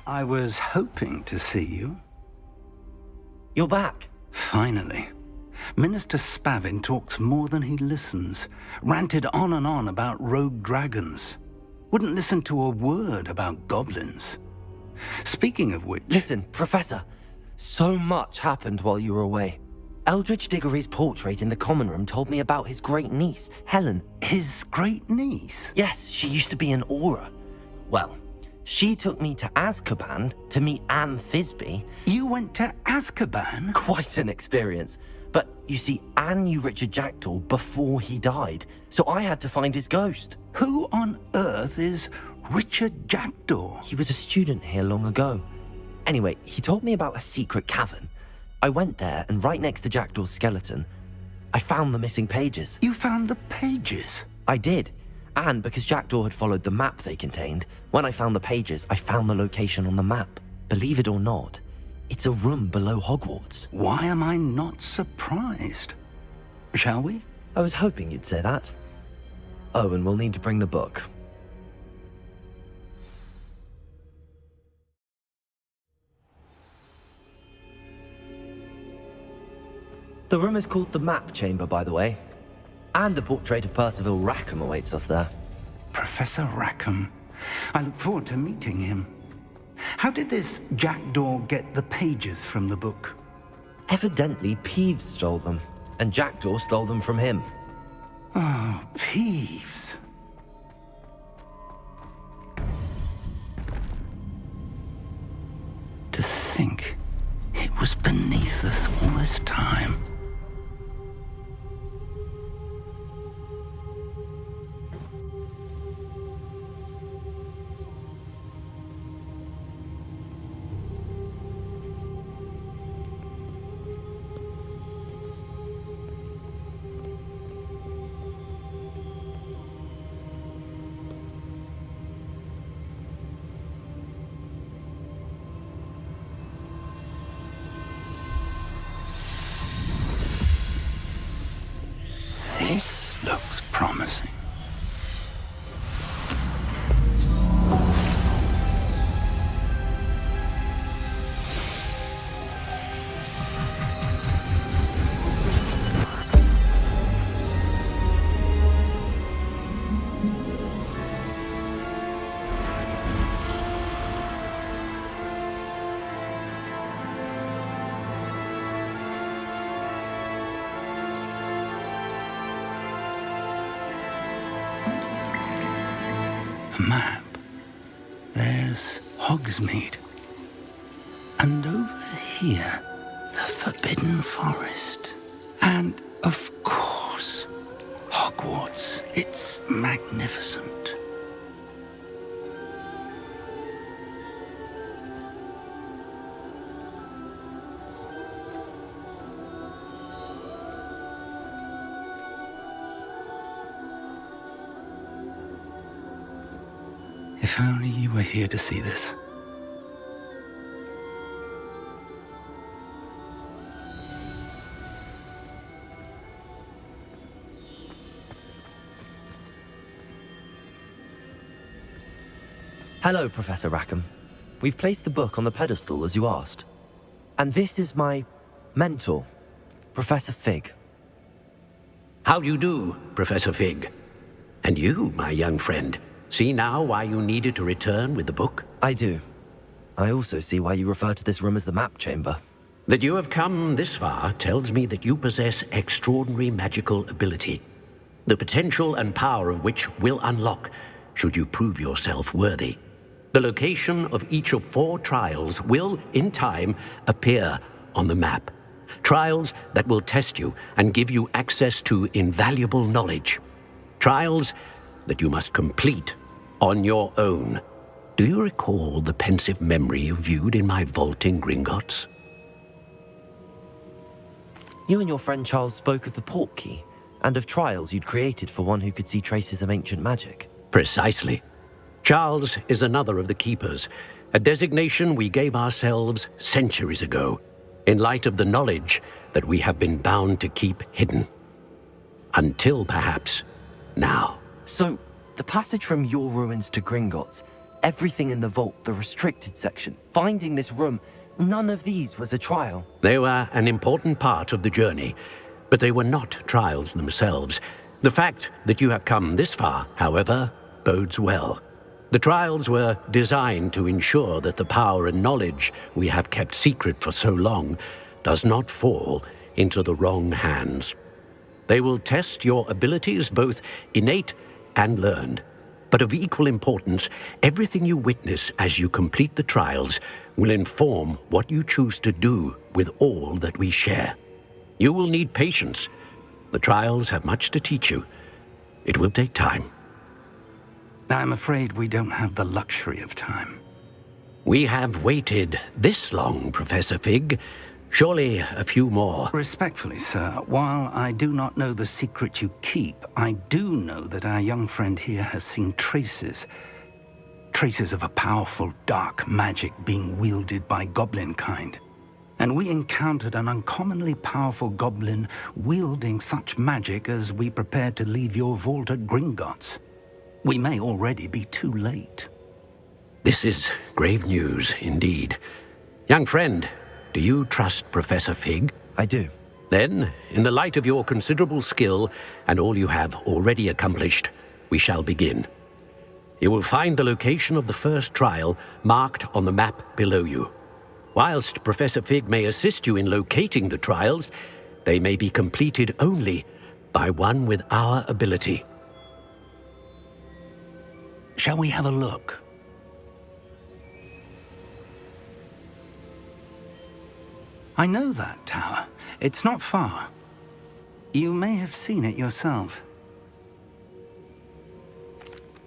I was hoping to see you. You're back. Finally. Minister Spavin talks more than he listens. Ranted on and on about rogue dragons. Wouldn't listen to a word about goblins. Speaking of which... Listen, Professor. So much happened while you were away. Eldridge Diggory's portrait in the common room told me about his great niece, Helen. His great niece? Yes, she used to be an Auror. Well, she took me to Azkaban to meet Anne Thisbe. You went to Azkaban? Quite an experience. But you see, Anne knew Richard Jackdaw before he died, so I had to find his ghost. Who on earth is Richard Jackdaw? He was a student here long ago. Anyway, he told me about a secret cavern. I went there, and right next to Jackdaw's skeleton, I found the missing pages. You found the pages? I did. And because Jackdaw had followed the map they contained, when I found the pages, I found the location on the map. Believe it or not, it's a room below Hogwarts. Why am I not surprised? Shall we? I was hoping you'd say that. Oh, and we'll need to bring the book. The room is called the Map Chamber, by the way. And a portrait of Percival Rackham awaits us there. Professor Rackham. I look forward to meeting him. How did this Jackdaw get the pages from the book? Evidently, Peeves stole them, and Jackdaw stole them from him. Oh, Peeves. To think it was beneath us all this time. This looks promising. A map. There's Hogsmeade. And over here, the Forbidden Forest. And, of course, Hogwarts. It's magnificent. If only you were here to see this. Hello, Professor Rackham. We've placed the book on the pedestal as you asked. And this is my mentor, Professor Fig. How do you do, Professor Fig? And you, my young friend, see now why you needed to return with the book? I do. I also see why you refer to this room as the Map Chamber. That you have come this far tells me that you possess extraordinary magical ability, the potential and power of which will unlock should you prove yourself worthy. The location of each of 4 trials will, in time, appear on the map. Trials that will test you and give you access to invaluable knowledge. Trials that you must complete on your own. Do you recall the pensive memory you viewed in my vault in Gringotts? You and your friend Charles spoke of the Portkey, and of trials you'd created for one who could see traces of ancient magic. Precisely. Charles is another of the Keepers, a designation we gave ourselves centuries ago, in light of the knowledge that we have been bound to keep hidden. Until, perhaps, now. So, the passage from your ruins to Gringotts, Everything in the vault, the restricted section, finding this room, none of these was a trial. They were an important part of the journey, but they were not trials themselves. The fact that you have come this far, however, bodes well. The trials were designed to ensure that the power and knowledge we have kept secret for so long does not fall into the wrong hands. They will test your abilities, both innate and learned. But of equal importance, everything you witness as you complete the trials will inform what you choose to do with all that we share. You will need patience. The trials have much to teach you. It will take time. I'm afraid we don't have the luxury of time. We have waited this long, Professor Fig. Surely a few more. Respectfully, sir, while I do not know the secret you keep, I do know that our young friend here has seen traces of a powerful dark magic being wielded by goblin kind. And we encountered an uncommonly powerful goblin wielding such magic as we prepared to leave your vault at Gringotts. We may already be too late. This is grave news indeed. Young friend, do you trust Professor Fig? I do. Then, in the light of your considerable skill and all you have already accomplished, we shall begin. You will find the location of the first trial marked on the map below you. Whilst Professor Fig may assist you in locating the trials, they may be completed only by one with our ability. Shall we have a look? I know that tower. It's not far. You may have seen it yourself.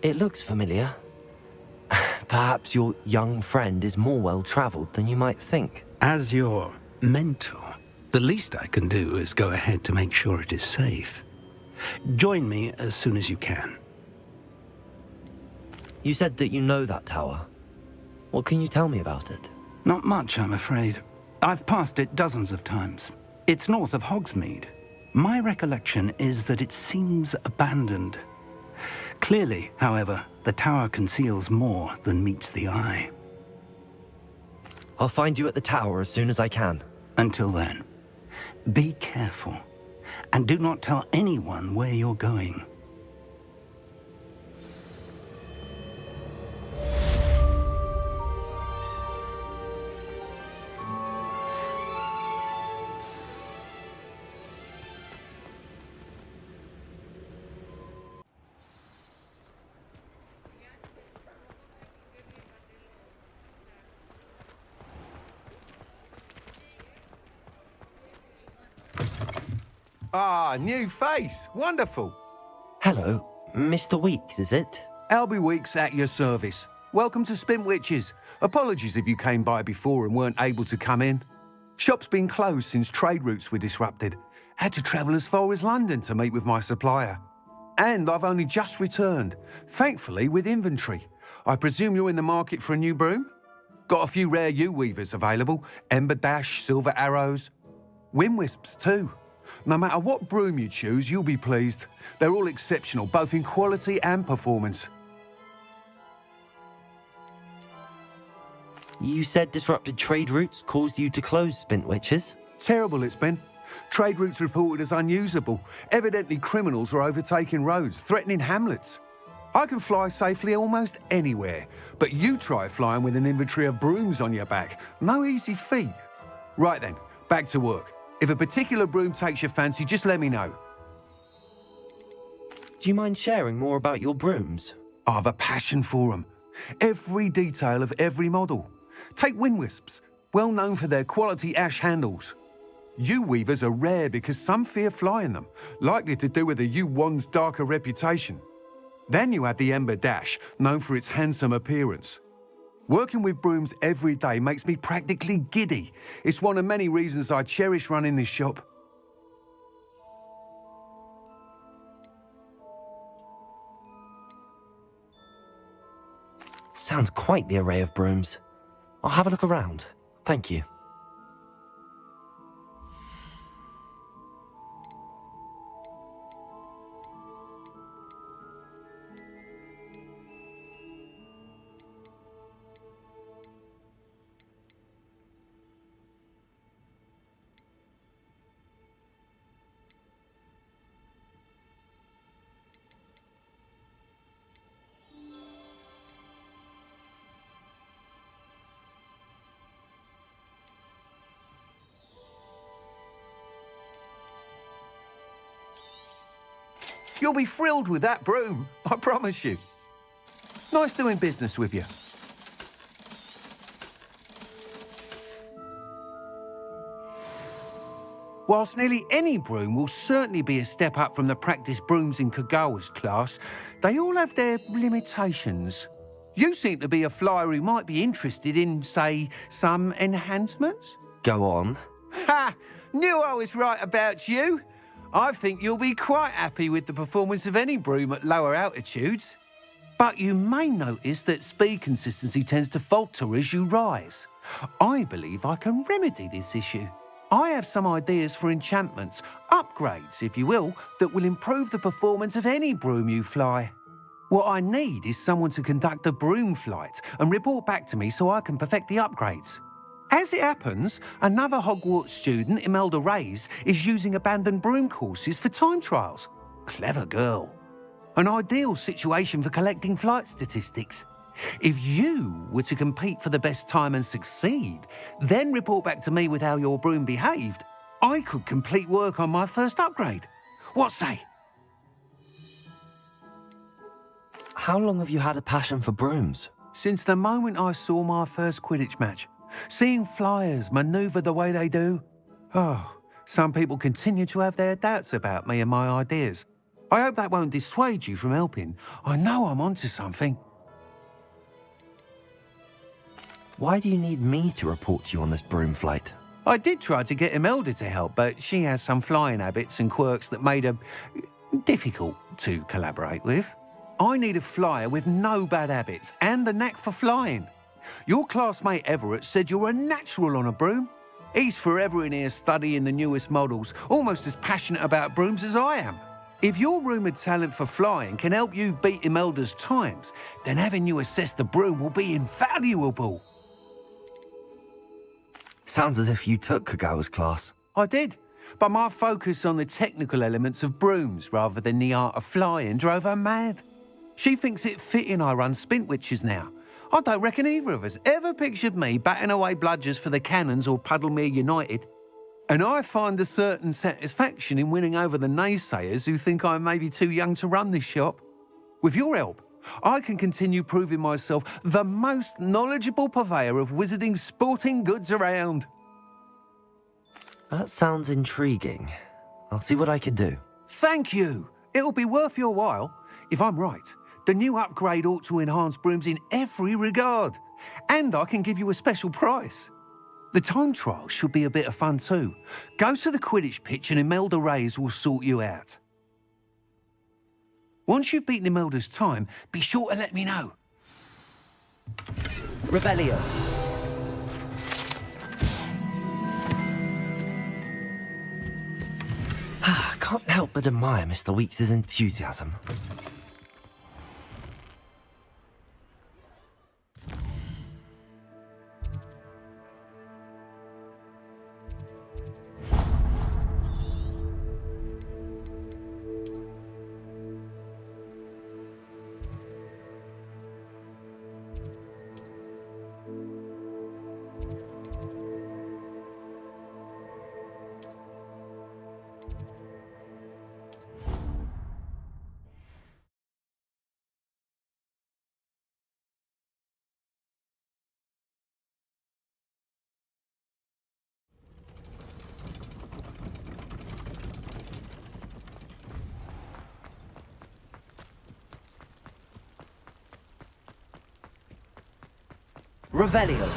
It looks familiar. Perhaps your young friend is more well-traveled than you might think. As your mentor, the least I can do is go ahead to make sure it is safe. Join me as soon as you can. You said that you know that tower. What can you tell me about it? Not much, I'm afraid. I've passed it dozens of times. It's north of Hogsmeade. My recollection is that it seems abandoned. Clearly, however, the tower conceals more than meets the eye. I'll find you at the tower as soon as I can. Until then, be careful, and do not tell anyone where you're going. Ah, new face. Wonderful. Hello, Mr. Weeks, is it? Albie Weeks at your service. Welcome to Spintwitches. Apologies if you came by before and weren't able to come in. Shop's been closed since trade routes were disrupted. Had to travel as far as London to meet with my supplier. And I've only just returned, thankfully with inventory. I presume you're in the market for a new broom? Got a few rare yew-weavers available. Ember Dash, Silver Arrows. Wind-wisps too. No matter what broom you choose, you'll be pleased. They're all exceptional, both in quality and performance. You said disrupted trade routes caused you to close Spintwitches? Terrible it's been. Trade routes reported as unusable. Evidently criminals are overtaking roads, threatening hamlets. I can fly safely almost anywhere, but you try flying with an inventory of brooms on your back. No easy feat. Right then, back to work. If a particular broom takes your fancy, just let me know. Do you mind sharing more about your brooms? I've a passion for them. Every detail of every model. Take Windwisps, well known for their quality ash handles. Yew-weavers are rare because some fear flying them, likely to do with the yew-wand's darker reputation. Then you have the Ember Dash, known for its handsome appearance. Working with brooms every day makes me practically giddy. It's one of many reasons I cherish running this shop. Sounds quite the array of brooms. I'll have a look around. Thank you. You'll be thrilled with that broom, I promise you. Nice doing business with you. Whilst nearly any broom will certainly be a step up from the practice brooms in Kogawa's class, they all have their limitations. You seem to be a flyer who might be interested in, say, some enhancements? Go on. Ha! Knew I was right about you. I think you'll be quite happy with the performance of any broom at lower altitudes. But you may notice that speed consistency tends to falter as you rise. I believe I can remedy this issue. I have some ideas for enchantments, upgrades, if you will, that will improve the performance of any broom you fly. What I need is someone to conduct a broom flight and report back to me so I can perfect the upgrades. As it happens, another Hogwarts student, Imelda Reyes, is using abandoned broom courses for time trials. Clever girl. An ideal situation for collecting flight statistics. If you were to compete for the best time and succeed, then report back to me with how your broom behaved, I could complete work on my first upgrade. What say? How long have you had a passion for brooms? Since the moment I saw my first Quidditch match. Seeing flyers manoeuvre the way they do. Oh, some people continue to have their doubts about me and my ideas. I hope that won't dissuade you from helping. I know I'm onto something. Why do you need me to report to you on this broom flight? I did try to get Imelda to help, but she has some flying habits and quirks that made her difficult to collaborate with. I need a flyer with no bad habits and the knack for flying. Your classmate Everett said you're a natural on a broom. He's forever in here studying the newest models, almost as passionate about brooms as I am. If your rumoured talent for flying can help you beat Imelda's times, then having you assess the broom will be invaluable. Sounds as if you took Kogawa's class. I did, but my focus on the technical elements of brooms rather than the art of flying drove her mad. She thinks it fitting I run Spintwitches now. I don't reckon either of us ever pictured me batting away bludgers for the Cannons or Puddlemere United. And I find a certain satisfaction in winning over the naysayers who think I may be too young to run this shop. With your help, I can continue proving myself the most knowledgeable purveyor of wizarding sporting goods around. That sounds intriguing. I'll see what I can do. Thank you. It'll be worth your while. If I'm right, the new upgrade ought to enhance brooms in every regard. And I can give you a special price. The time trial should be a bit of fun too. Go to the Quidditch pitch and Imelda Reyes will sort you out. Once you've beaten Imelda's time, be sure to let me know. Revelio. Can't help but admire Mr. Weeks' enthusiasm. Revelio.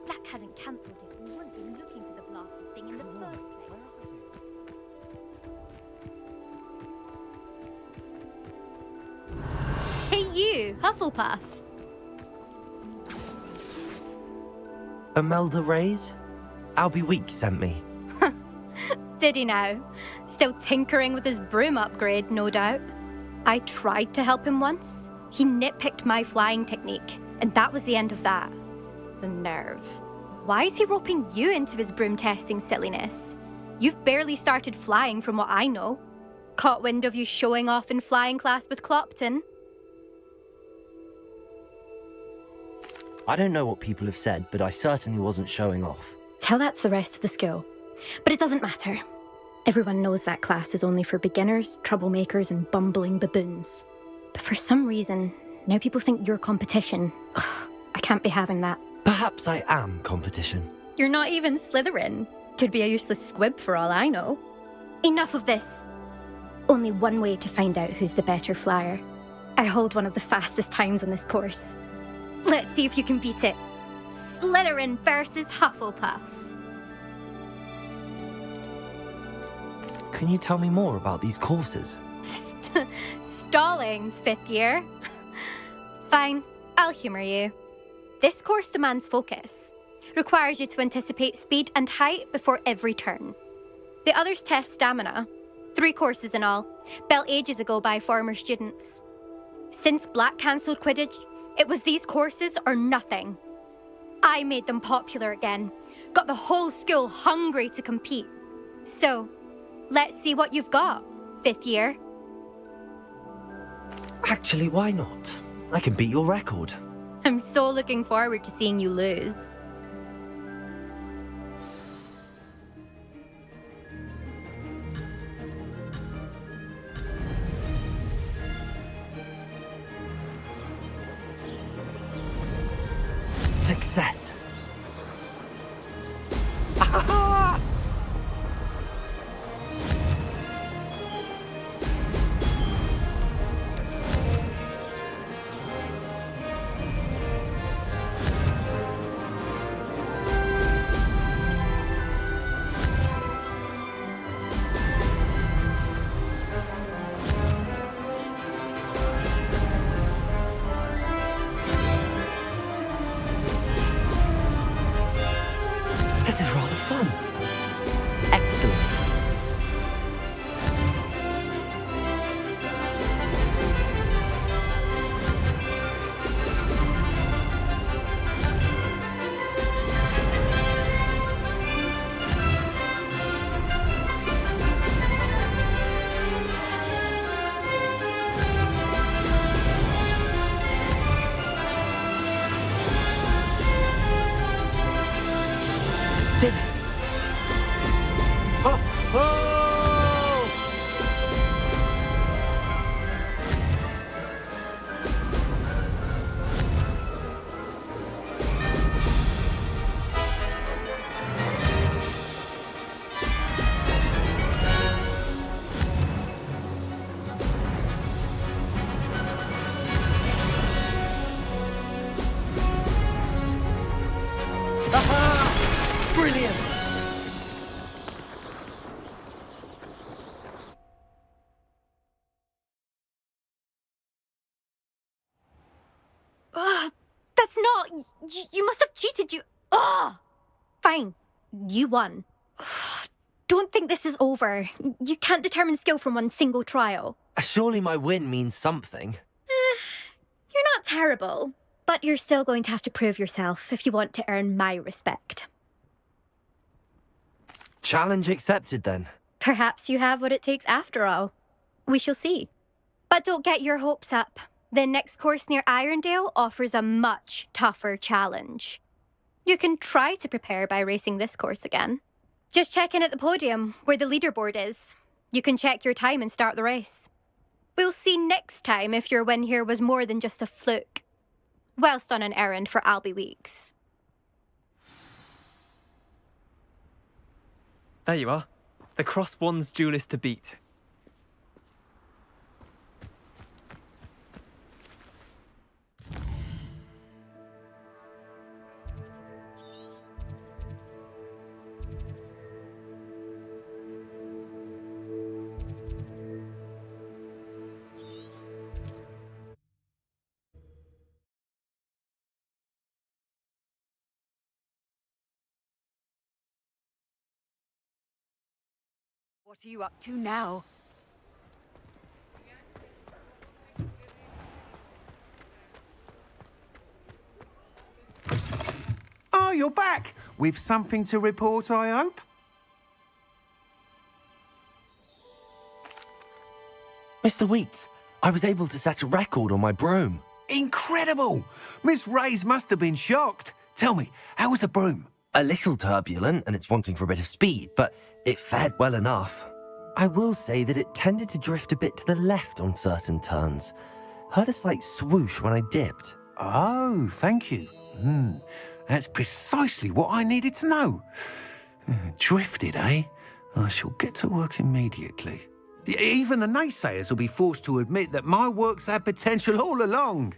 Black hadn't cancelled it, we wouldn't be looking for the blasted thing in the first place. Hey you, Hufflepuff. Imelda Reyes? Albie Weeks sent me. Did he now? Still tinkering with his broom upgrade, no doubt. I tried to help him once. He nitpicked my flying technique, and that was the end of that. The nerve. Why is he roping you into his broom testing silliness? You've barely started flying from what I know. Caught wind of you showing off in flying class with Clopton. I don't know what people have said, but I certainly wasn't showing off. Tell that to the rest of the school. But it doesn't matter. Everyone knows that class is only for beginners, troublemakers, and bumbling baboons. But for some reason, now people think you're competition. Ugh, I can't be having that. Perhaps I am competition. You're not even Slytherin. Could be a useless squib for all I know. Enough of this. Only one way to find out who's the better flyer. I hold one of the fastest times on this course. Let's see if you can beat it. Slytherin versus Hufflepuff. Can you tell me more about these courses? Stalling, 5th year. Fine, I'll humour you. This course demands focus. Requires you to anticipate speed and height before every turn. The others test stamina. 3 courses in all, built ages ago by former students. Since Black cancelled Quidditch, it was these courses or nothing. I made them popular again, got the whole school hungry to compete. So, let's see what you've got, 5th year. Actually, why not? I can beat your record. I'm so looking forward to seeing you lose. Success! This is rather fun. Excellent. Did it! Oh! Oh! Aha! Brilliant! That's not... You must have cheated, you... Ugh! Fine. You won. Don't think this is over. You can't determine skill from one single trial. Surely my win means something. You're not terrible, but you're still going to have to prove yourself if you want to earn my respect. Challenge accepted then. Perhaps you have what it takes after all. We shall see. But don't get your hopes up. The next course near Irondale offers a much tougher challenge. You can try to prepare by racing this course again. Just check in at the podium, where the leaderboard is. You can check your time and start the race. We'll see next time if your win here was more than just a fluke. Whilst on an errand for Albie Weeks. There you are. The Cross Wands duelist to beat. What are you up to now? Oh, you're back! With something to report, I hope? Mr. Wheats, I was able to set a record on my broom. Incredible! Miss Ray's must have been shocked. Tell me, how was the broom? A little turbulent, and it's wanting for a bit of speed, but it fared well enough. I will say that it tended to drift a bit to the left on certain turns. Heard a slight swoosh when I dipped. Oh, thank you. That's precisely what I needed to know. Drifted, eh? I shall get to work immediately. Even the naysayers will be forced to admit that my work's had potential all along.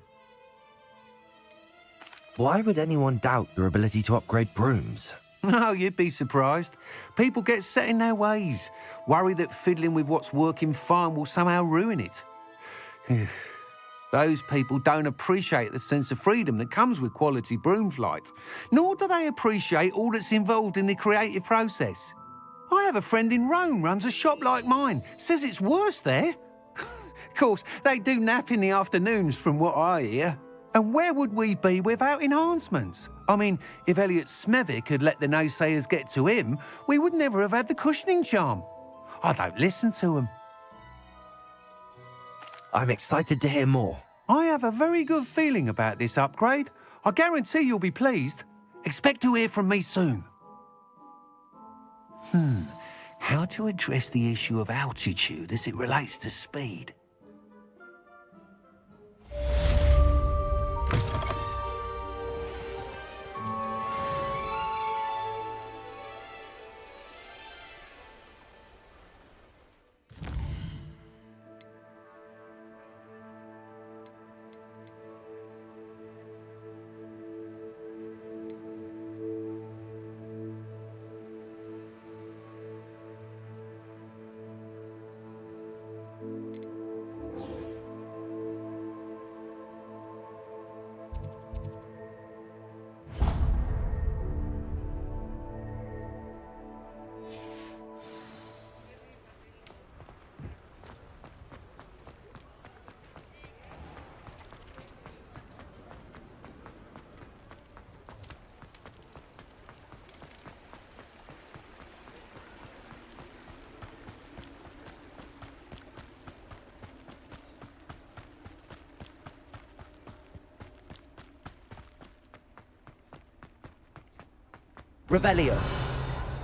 Why would anyone doubt your ability to upgrade brooms? No, you'd be surprised. People get set in their ways, worry that fiddling with what's working fine will somehow ruin it. Those people don't appreciate the sense of freedom that comes with quality broom flight, nor do they appreciate all that's involved in the creative process. I have a friend in Rome runs a shop like mine, says it's worse there. Of course, they do nap in the afternoons from what I hear. And where would we be without enhancements? I mean, if Elliot Smethwick had let the naysayers get to him, we would never have had the cushioning charm. I don't listen to them. I'm excited to hear more. I have a very good feeling about this upgrade. I guarantee you'll be pleased. Expect to hear from me soon. How to address the issue of altitude as it relates to speed? Revelio.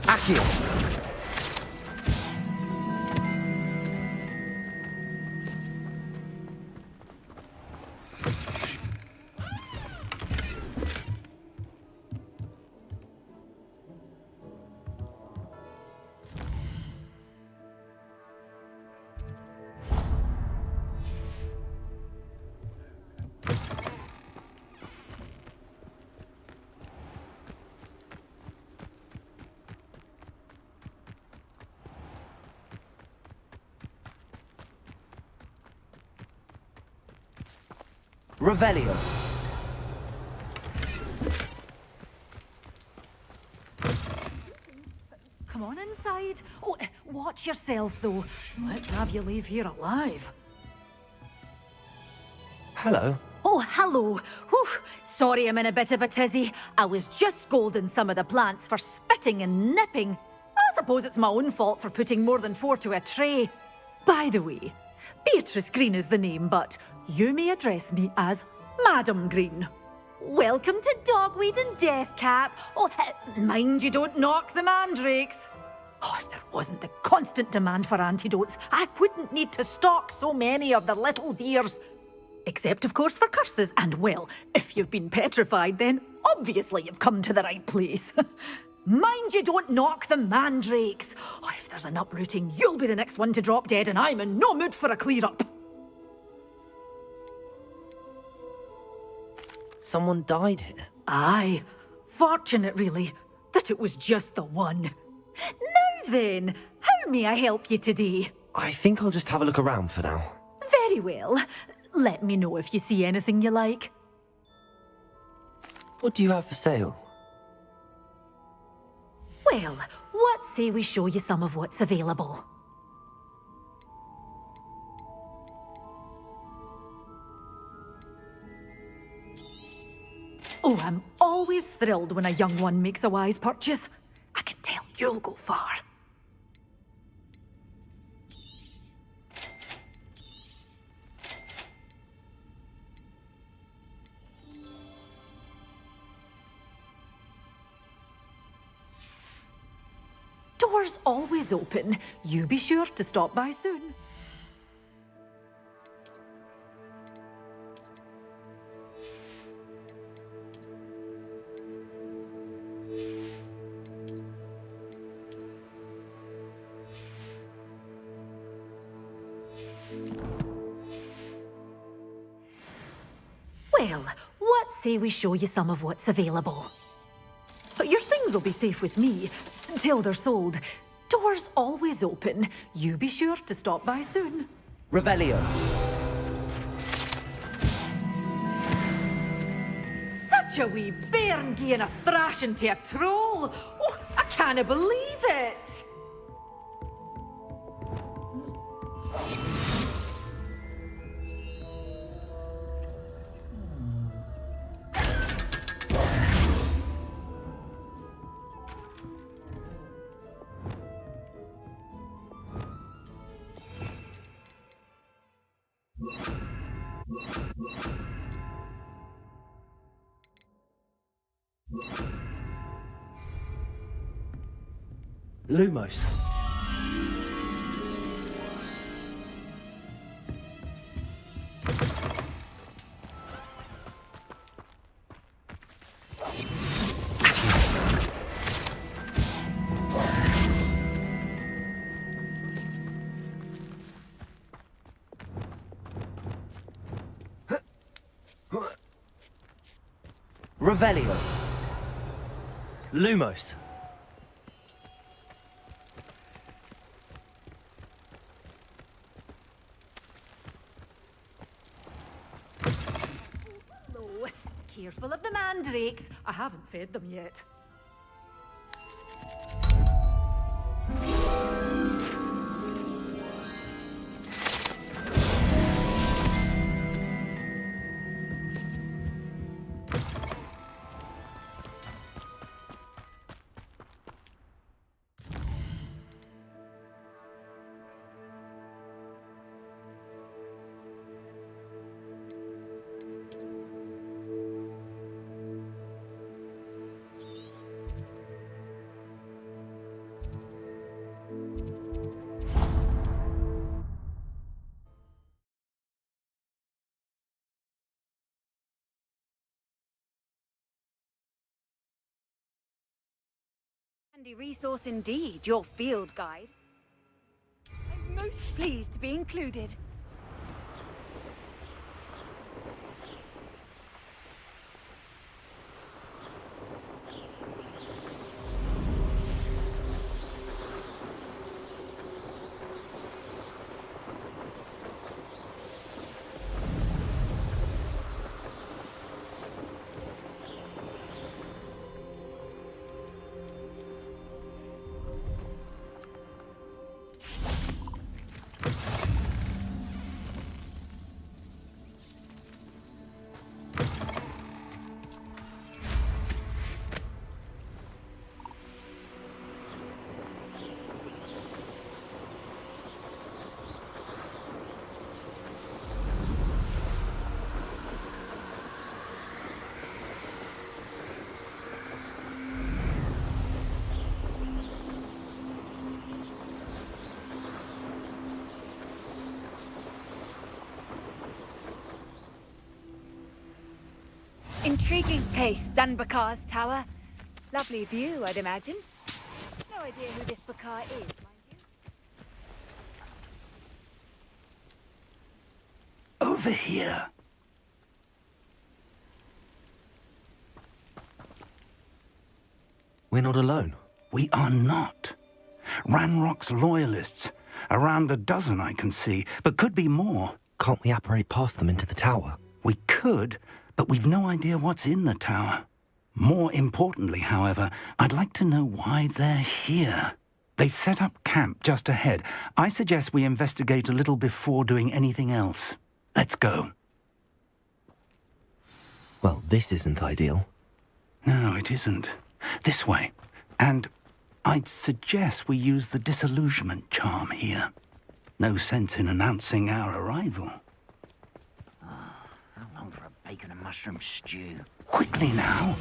Accio. Revelio. Come on inside. Oh, watch yourself, though. Let's have you leave here alive. Hello. Oh, hello. Whew. Sorry I'm in a bit of a tizzy. I was just scolding some of the plants for spitting and nipping. I suppose it's my own fault for putting more than 4 to a tray. By the way, Beatrice Green is the name, but you may address me as Madam Green. Welcome to Dogweed and Deathcap. Oh, mind you don't knock the mandrakes. Oh, if there wasn't the constant demand for antidotes, I wouldn't need to stock so many of the little dears. Except, of course, for curses. And, well, if you've been petrified, then obviously you've come to the right place. Mind you don't knock the mandrakes. Oh, if there's an uprooting, you'll be the next one to drop dead, and I'm in no mood for a clear-up. Someone died here. Aye. Fortunate, really, that it was just the one. Now then, how may I help you today? I think I'll just have a look around for now. Very well. Let me know if you see anything you like. What do you have for sale? Well, what say we show you some of what's available? Oh, I'm always thrilled when a young one makes a wise purchase. I can tell you'll go far. Doors always open. You be sure to stop by soon. Well, what say we show you some of what's available? Your things will be safe with me, till they're sold. Doors always open. You be sure to stop by soon. Revelio. Such a wee bairn gieing a thrashing to a troll! Oh, I can't believe it! Lumos. Revelio. Lumos. Oh, careful of the mandrakes. I haven't fed them yet. Handy resource indeed, your field guide. I'm most pleased to be included. Intriguing place, Zanbakar's tower. Lovely view, I'd imagine. No idea who this Bakar is, mind you. Over here. We're not alone. We are not. Ranrock's loyalists. Around a dozen I can see, but could be more. Can't we apparate past them into the tower? We could, but we've no idea what's in the tower. More importantly, however, I'd like to know why they're here. They've set up camp just ahead. I suggest we investigate a little before doing anything else. Let's go. Well, this isn't ideal. No, it isn't. This way. And I'd suggest we use the disillusionment charm here. No sense in announcing our arrival. How long for a bacon and mushroom stew? Quickly now.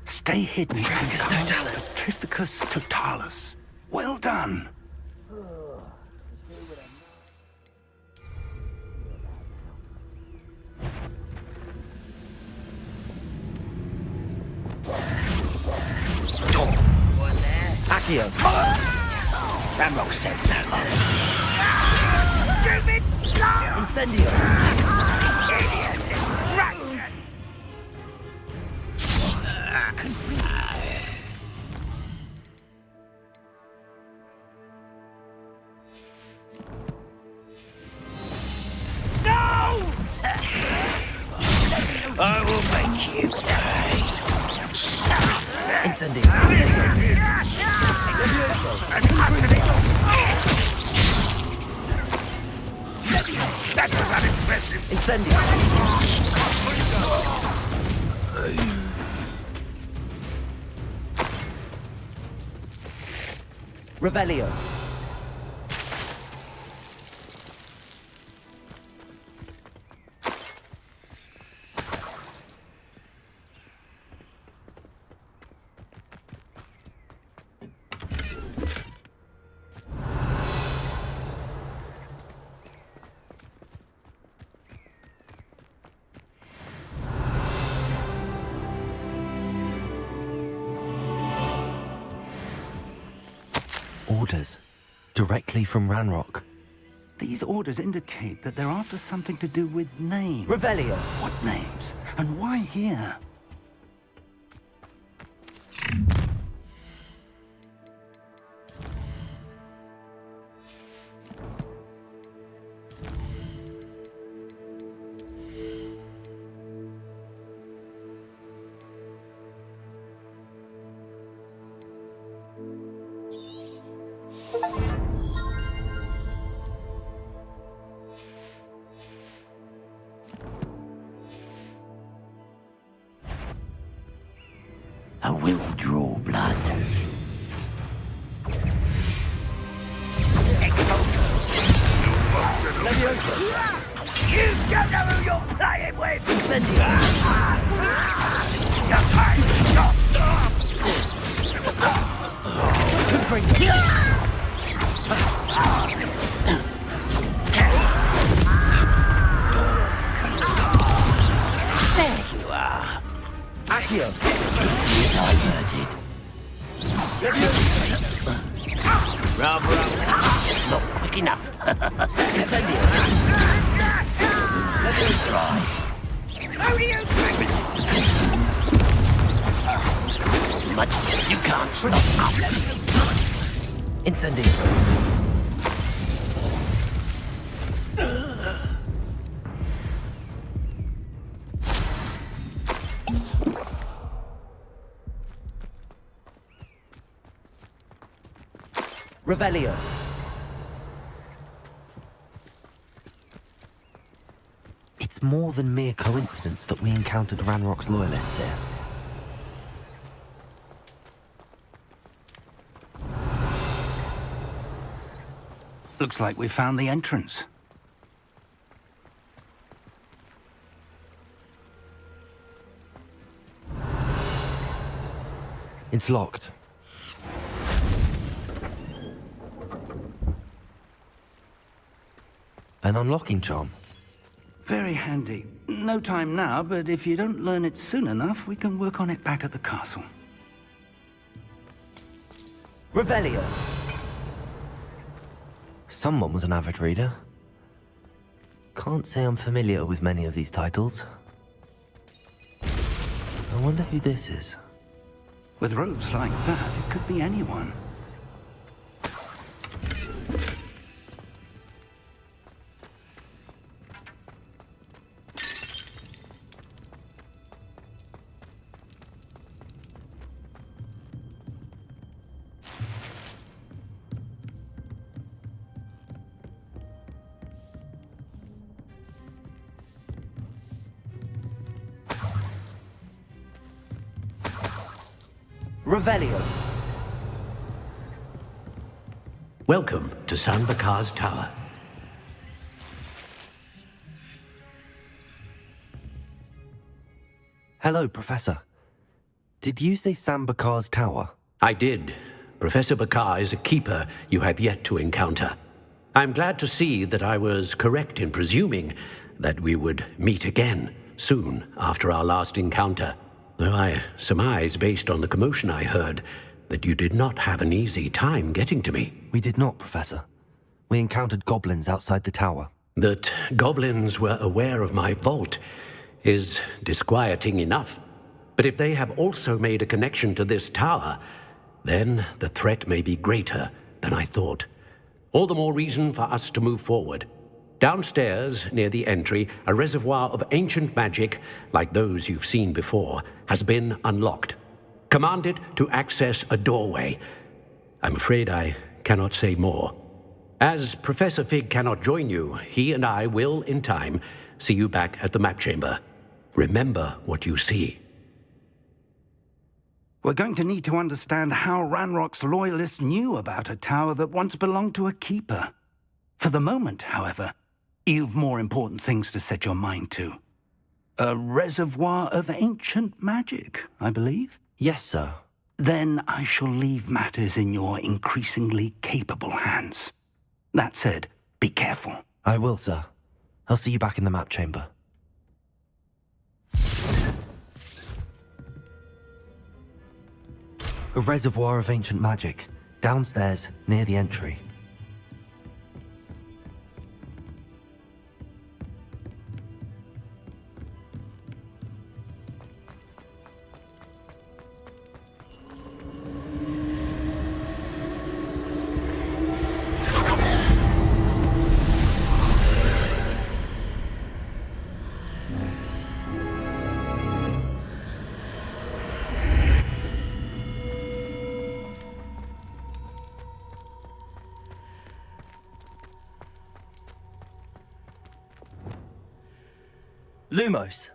Stay hidden. Petrificus totalis. Petrificus totalis. Well done. Accio. Ranrock said so. Incendio. I will make you pay. Incendio. That was unimpressive. Incendio. Revelio. Orders. Directly from Ranrock. These orders indicate that they're after something to do with names. Revelio. What names? And why here? I will draw blood. You don't know who you're playing with! Incendio. You're playing There you are. Accio. Diverted. Rum. Not quick enough. Incendio. Let's try. Much you can't stop. Incendio. Revelio. It's more than mere coincidence that we encountered Ranrock's loyalists here. Looks like we found the entrance. It's locked. An unlocking charm. Very handy. No time now, but if you don't learn it soon enough, we can work on it back at the castle. Revelio. Someone was an avid reader. Can't say I'm familiar with many of these titles. I wonder who this is. With robes like that, it could be anyone. Revelio. Welcome to San Bakar's Tower. Hello, Professor. Did you say Sam Bakar's tower? I did. Professor Bakar is a keeper you have yet to encounter. I'm glad to see that I was correct in presuming that we would meet again soon after our last encounter, though I surmise, based on the commotion I heard, that you did not have an easy time getting to me. We did not, Professor. We encountered goblins outside the tower. That goblins were aware of my vault is disquieting enough. But if they have also made a connection to this tower, then the threat may be greater than I thought. All the more reason for us to move forward. Downstairs, near the entry, a reservoir of ancient magic, like those you've seen before, has been unlocked. Command it to access a doorway. I'm afraid I cannot say more. As Professor Fig cannot join you, he and I will, in time, see you back at the map chamber. Remember what you see. We're going to need to understand how Ranrock's loyalists knew about a tower that once belonged to a keeper. For the moment, however, you've more important things to set your mind to. A reservoir of ancient magic, I believe? Yes, sir. Then I shall leave matters in your increasingly capable hands. That said, be careful. I will, sir. I'll see you back in the map chamber. A reservoir of ancient magic, downstairs, near the entry. Lumos.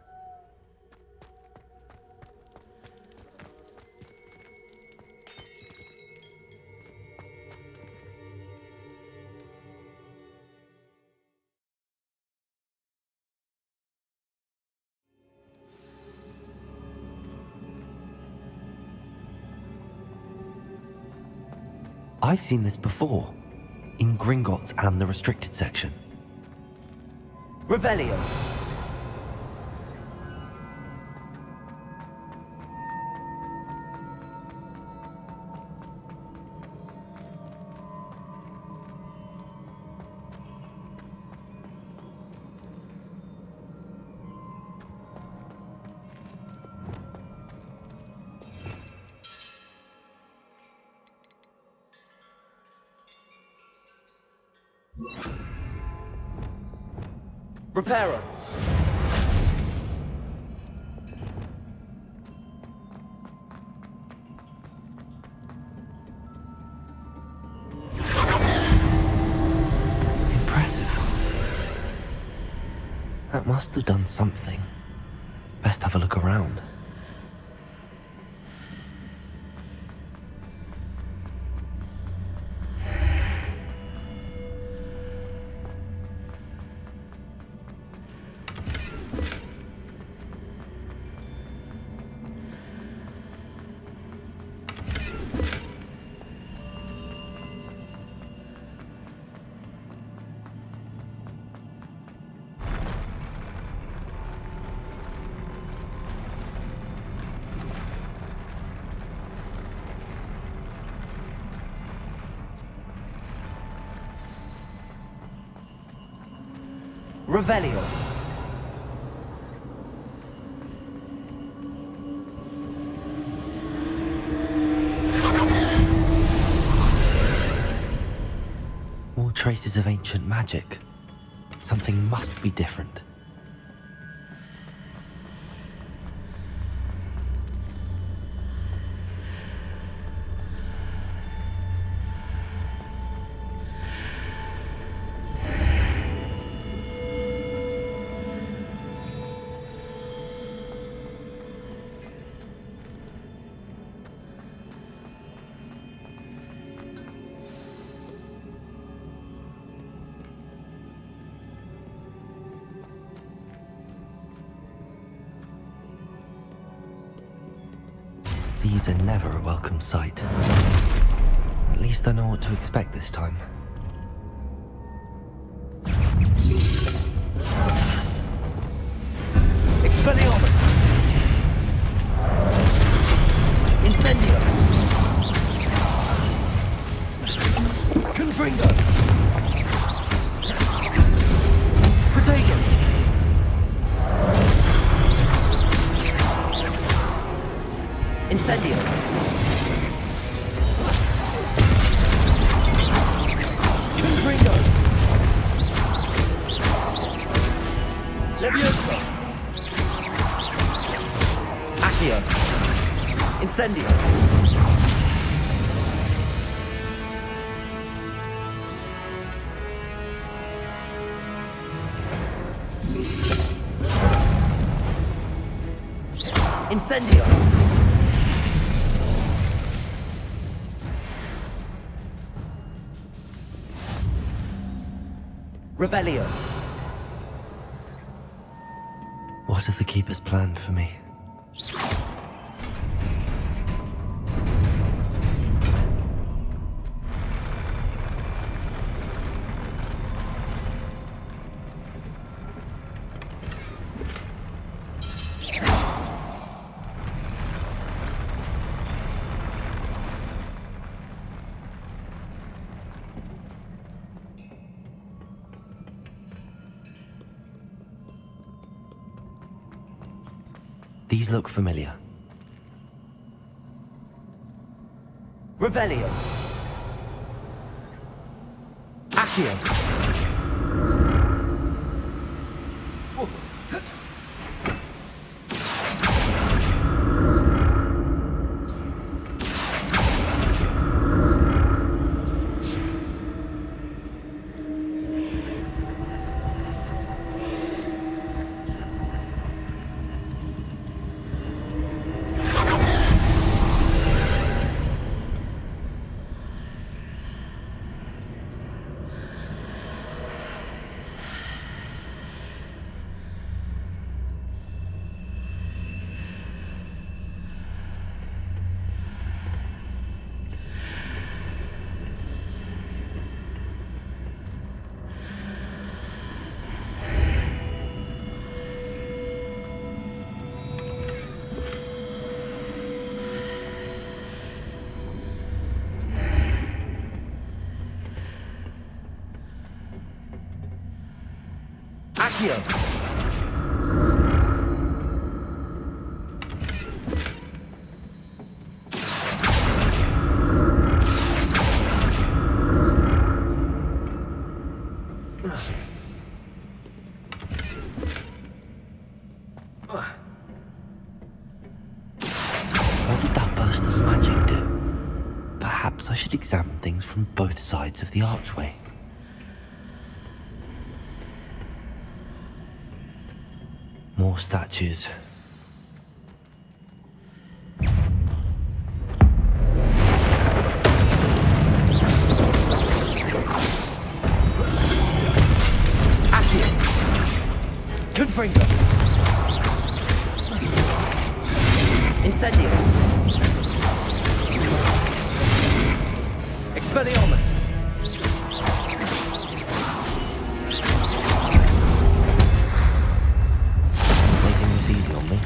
I've seen this before, in Gringotts and the restricted section. Revelio. Reparo. Impressive. That must have done something. Best have a look around. Revelio. More traces of ancient magic. Something must be different. These are never a welcome sight. At least I know what to expect this time. Expelliarmus! Incendio! Confringo! Caretaker! Incendio! Confringo! Leviosa! Accio! Incendio! Incendio! Revelio! What have the Keepers planned for me? These look familiar. Revelio! Accio! Accio! What did that burst of magic do? Perhaps I should examine things from both sides of the archway. More statues. Accio! Confringo! Incendio! Expelliarmus! Easy on me.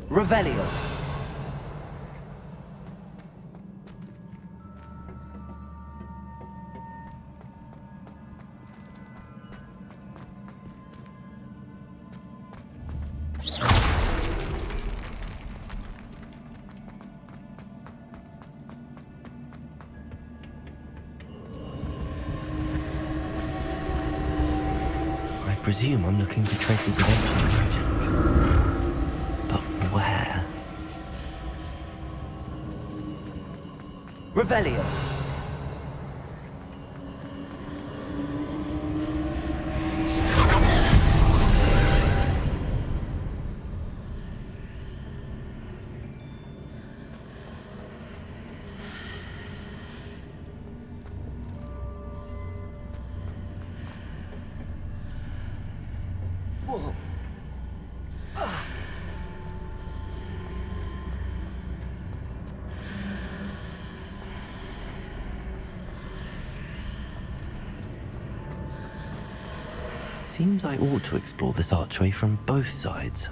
Revelio! I presume I'm looking for traces of ancient magic. But where? Revelio! Seems I ought to explore this archway from both sides.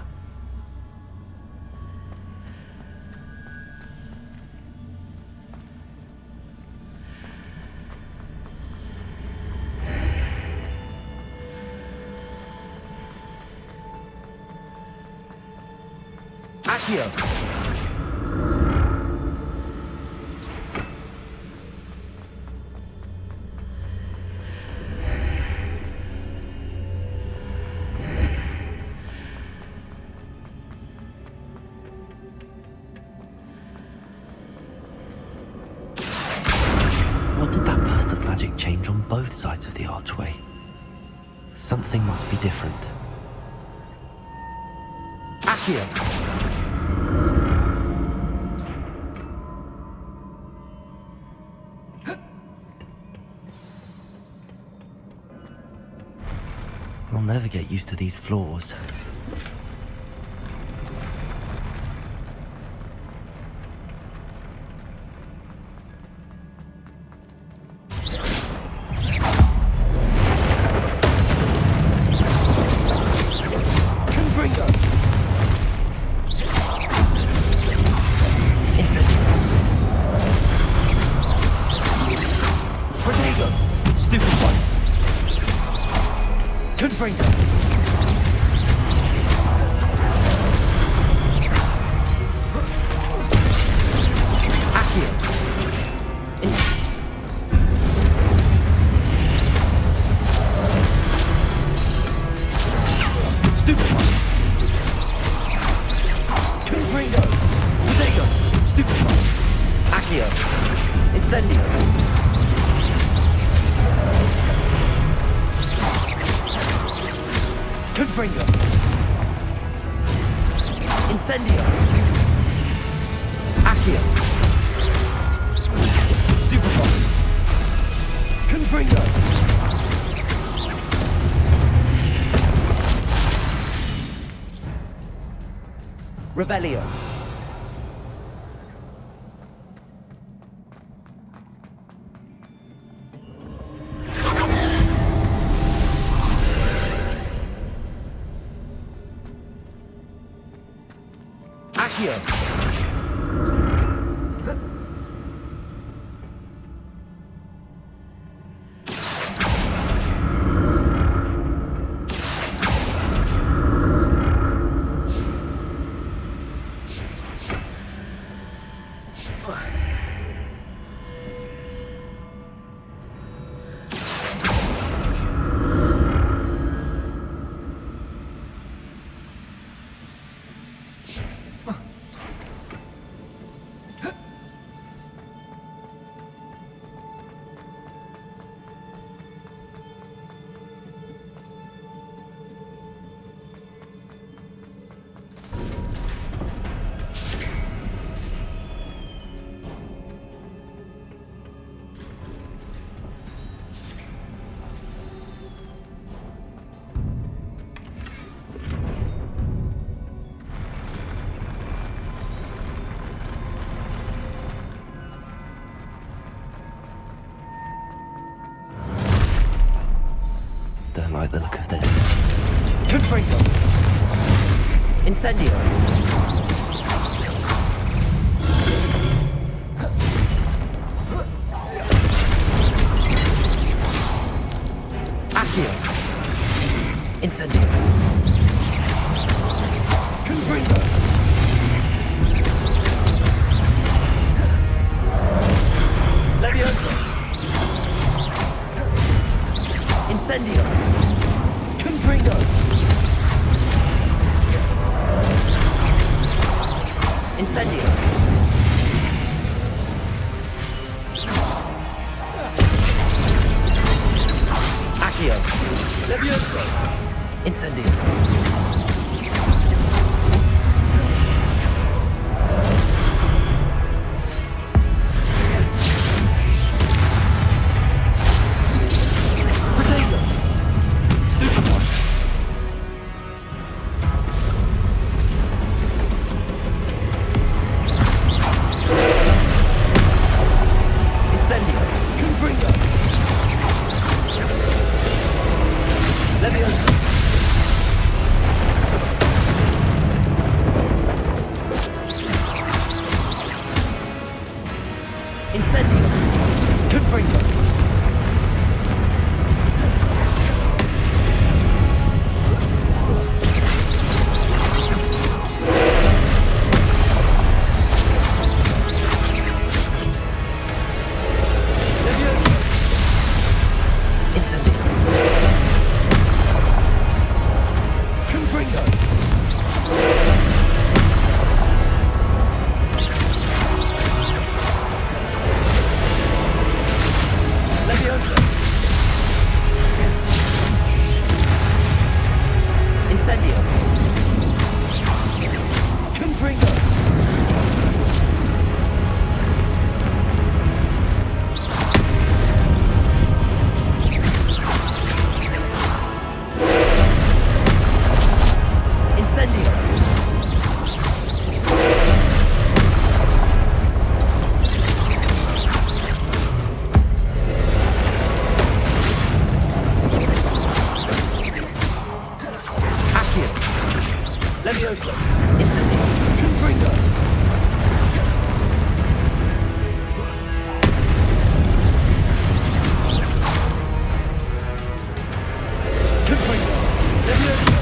Accio! What did that burst of magic change on both sides of the archway? Something must be different. Accio! I'll never get used to these floors. Revelio. Accio. Don't like the look of this. Confringo. Incendio. Accio. Incendio. Confringo. Leviosa. Incendio. Confringo. Incendio. Accio. Leviosa. Incendio. Leviosa. Incendio. Confringo. Leviosa. Incendio. Confringo. Incendio. Accio. Leviosa. Incendio. Confringo. Confringo. Leviosa.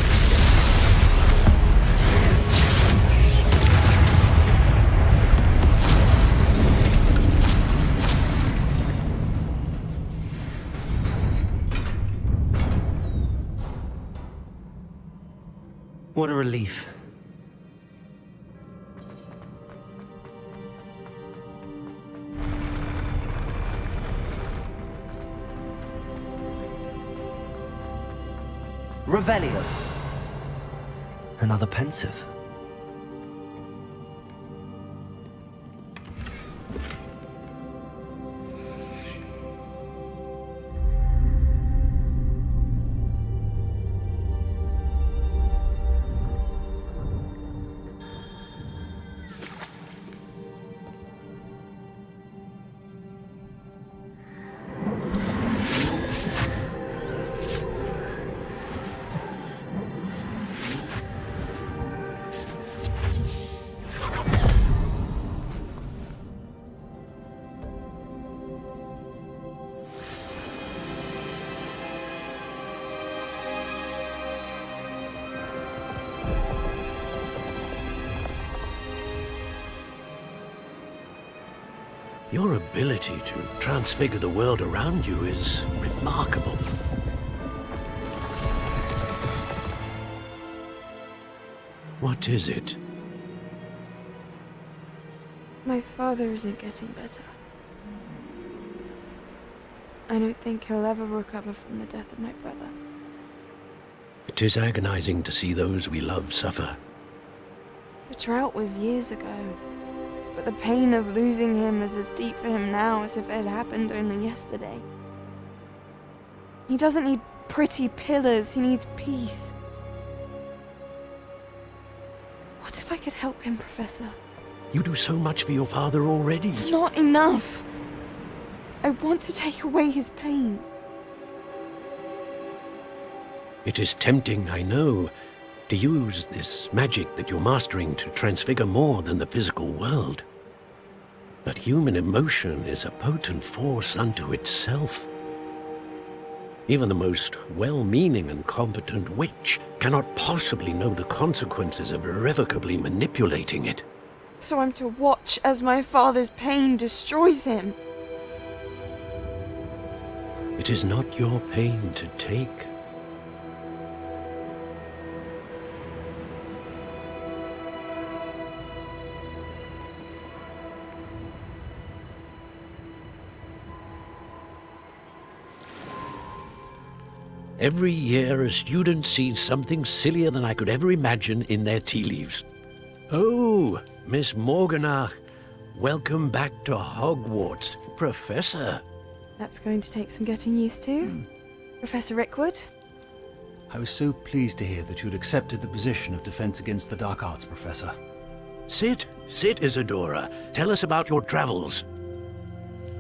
What a relief. Revelio. Another pensive. Your ability to transfigure the world around you is remarkable. What is it? My father isn't getting better. I don't think he'll ever recover from the death of my brother. It is agonizing to see those we love suffer. The drought was years ago, but the pain of losing him is as deep for him now as if it had happened only yesterday. He doesn't need pretty pillars, he needs peace. What if I could help him, Professor? You do so much for your father already. It's not enough. I want to take away his pain. It is tempting, I know, to use this magic that you're mastering to transfigure more than the physical world. But human emotion is a potent force unto itself. Even the most well-meaning and competent witch cannot possibly know the consequences of irrevocably manipulating it. So I'm to watch as my father's pain destroys him. It is not your pain to take. Every year, a student sees something sillier than I could ever imagine in their tea leaves. Oh, Miss Morganach, welcome back to Hogwarts, Professor. That's going to take some getting used to. Professor Rickwood? I was so pleased to hear that you'd accepted the position of Defense Against the Dark Arts, Professor. Sit, Isadora. Tell us about your travels.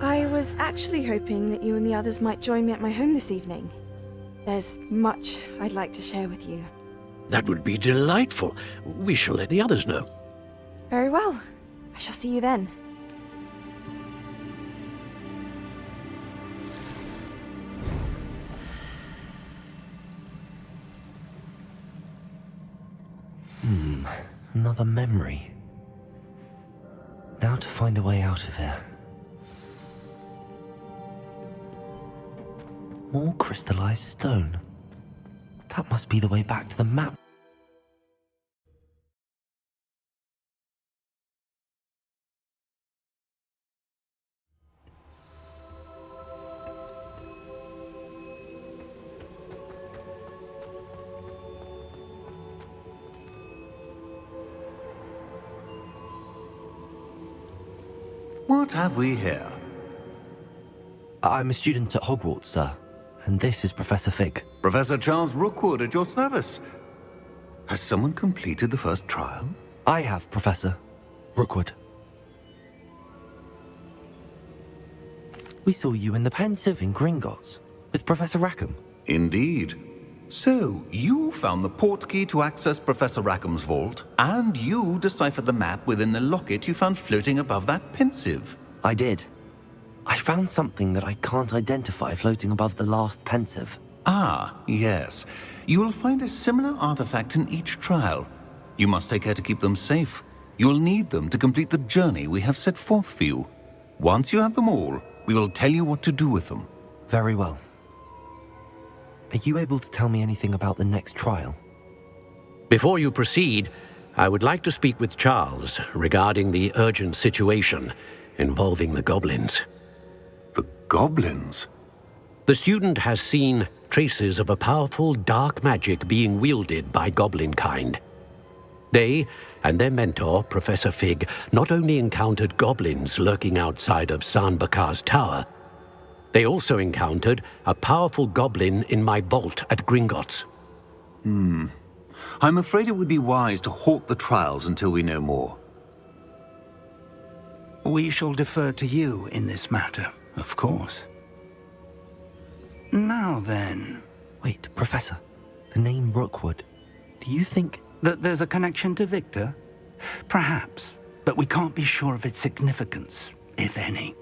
I was actually hoping that you and the others might join me at my home this evening. There's much I'd like to share with you. That would be delightful. We shall let the others know. Very well. I shall see you then. Another memory. Now to find a way out of here. More crystallized stone. That must be the way back to the map. What have we here? I'm a student at Hogwarts, sir, and this is Professor Fig. Professor Charles Rookwood at your service. Has someone completed the first trial? I have, Professor Rookwood. We saw you in the Pensive in Gringotts with Professor Rackham. Indeed. So, you found the portkey to access Professor Rackham's vault, and you deciphered the map within the locket you found floating above that Pensive. I did. I found something that I can't identify floating above the last Pensive. Ah, yes. You will find a similar artifact in each trial. You must take care to keep them safe. You will need them to complete the journey we have set forth for you. Once you have them all, we will tell you what to do with them. Very well. Are you able to tell me anything about the next trial? Before you proceed, I would like to speak with Charles regarding the urgent situation involving the goblins. The goblins? The student has seen traces of a powerful dark magic being wielded by goblin kind. They and their mentor, Professor Fig, not only encountered goblins lurking outside of Sanbakar's tower, they also encountered a powerful goblin in my vault at Gringotts. I'm afraid it would be wise to halt the trials until we know more. We shall defer to you in this matter, of course. Now then... Wait, Professor. The name Rookwood. Do you think... that there's a connection to Victor? Perhaps, but we can't be sure of its significance, if any.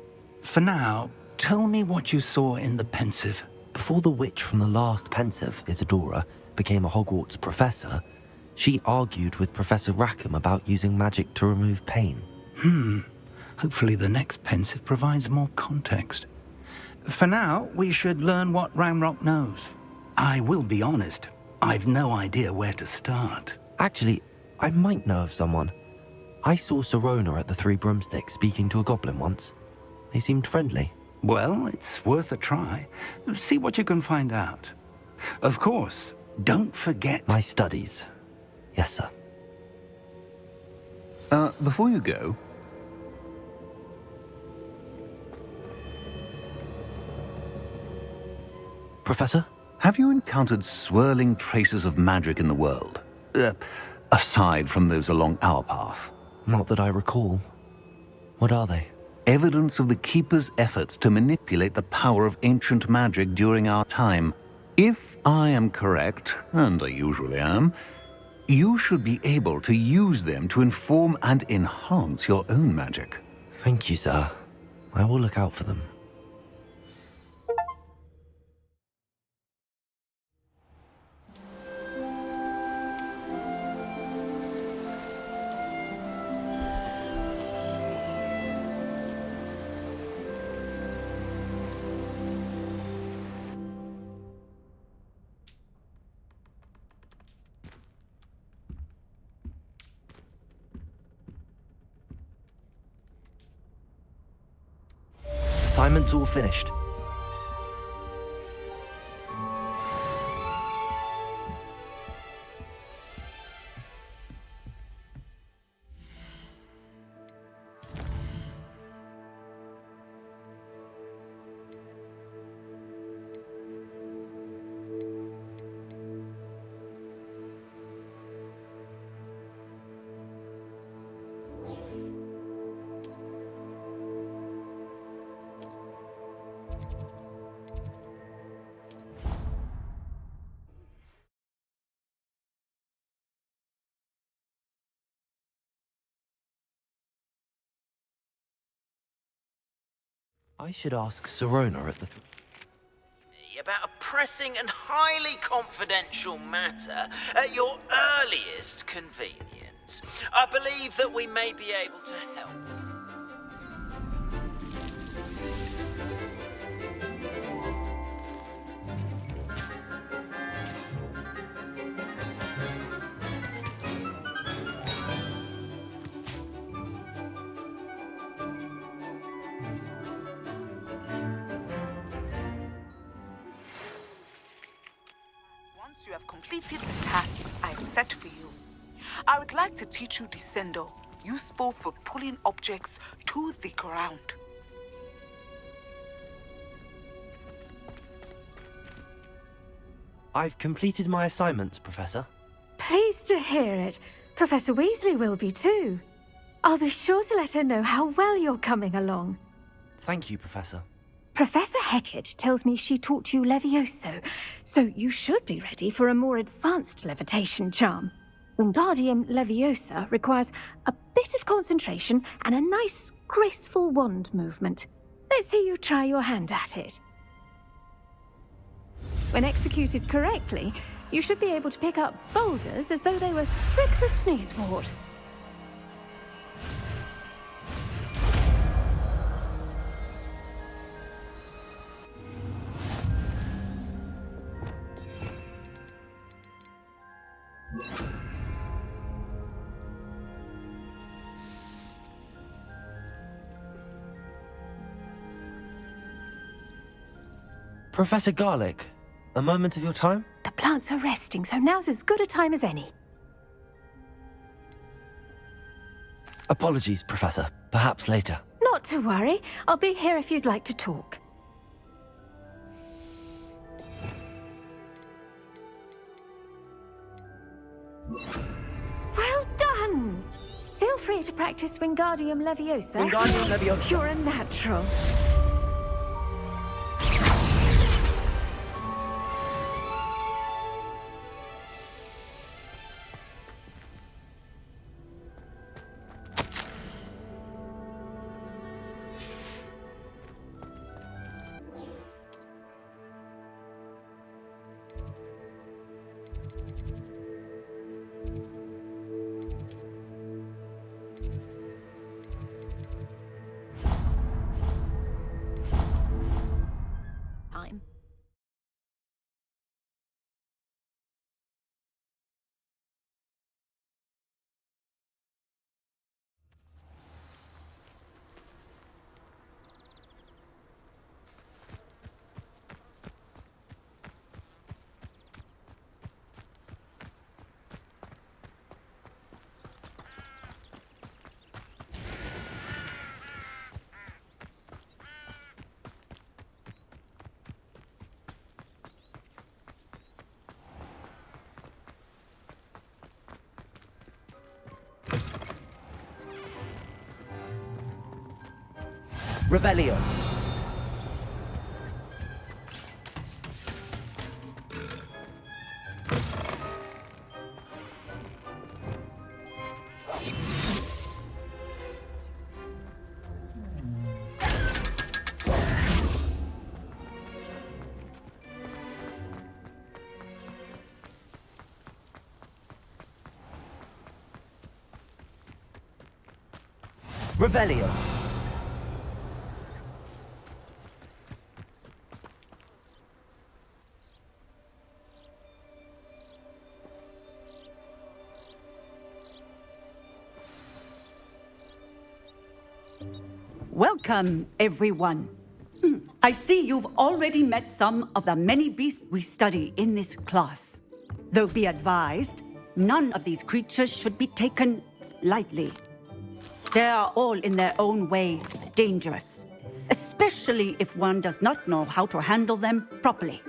For now, tell me what you saw in the Pensive. Before the witch from the last Pensive, Isadora, became a Hogwarts professor, she argued with Professor Rackham about using magic to remove pain. Hopefully the next Pensive provides more context. For now, we should learn what Ranrock knows. I will be honest, I've no idea where to start. Actually, I might know of someone. I saw Sirona at the Three Broomsticks speaking to a goblin once. They seemed friendly. Well, it's worth a try. See what you can find out. Of course, don't forget... My studies. Yes, sir. Before you go... Professor? Have you encountered swirling traces of magic in the world? Aside from those along our path? Not that I recall. What are they? Evidence of the Keeper's efforts to manipulate the power of ancient magic during our time. If I am correct, and I usually am, you should be able to use them to inform and enhance your own magic. Thank you, sir. I will look out for them. Assignment's all finished. I should ask Sirona at the... About a pressing and highly confidential matter at your earliest convenience. I believe that we may be able to help. you have completed the tasks I've set for you, I would like to teach you Descendo, useful for pulling objects to the ground. I've completed my assignments, Professor. Pleased to hear it. Professor Weasley will be too. I'll be sure to let her know how well you're coming along. Thank you, Professor. Professor Hecat tells me she taught you Levioso, so you should be ready for a more advanced levitation charm. Wingardium Leviosa requires a bit of concentration and a nice, graceful wand movement. Let's see you try your hand at it. When executed correctly, you should be able to pick up boulders as though they were sprigs of sneezewort. Professor Garlick, a moment of your time? The plants are resting, so now's as good a time as any. Apologies, Professor. Perhaps later. Not to worry. I'll be here if you'd like to talk. Well done! Feel free to practice Wingardium Leviosa. Wingardium Leviosa. You're a natural. Revelio. Revelio. Welcome, everyone. I see you've already met some of the many beasts we study in this class. Though be advised, none of these creatures should be taken lightly. They are all in their own way dangerous, especially if one does not know how to handle them properly.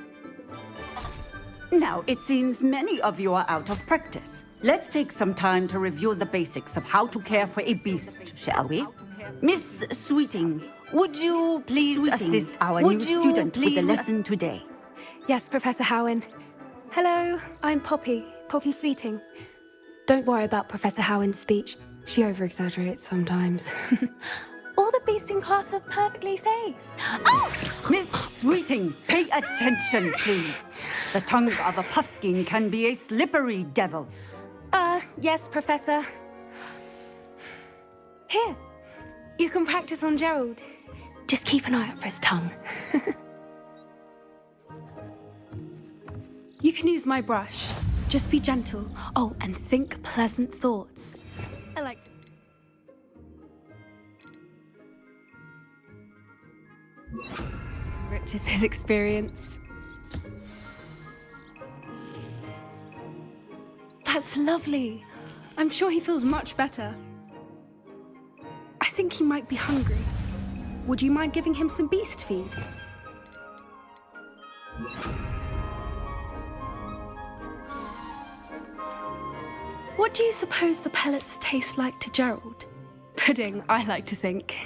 Now, it seems many of you are out of practice. Let's take some time to review the basics of how to care for a beast, shall we? Miss Sweeting, would you please assist our new student with the lesson today? Yes, Professor Howin. Hello, I'm Poppy Sweeting. Don't worry about Professor Howin's speech. She over-exaggerates sometimes. All the beasts in class are perfectly safe. Oh! Miss Sweeting, pay attention, please. The tongue of a puffskein can be a slippery devil. Yes, Professor. Here, you can practice on Gerald. Just keep an eye out for his tongue. You can use my brush. Just be gentle. Oh, and think pleasant thoughts. I like... Rich is his experience. That's lovely. I'm sure he feels much better. I think he might be hungry. Would you mind giving him some beast feed? What do you suppose the pellets taste like to Gerald? Pudding, I like to think.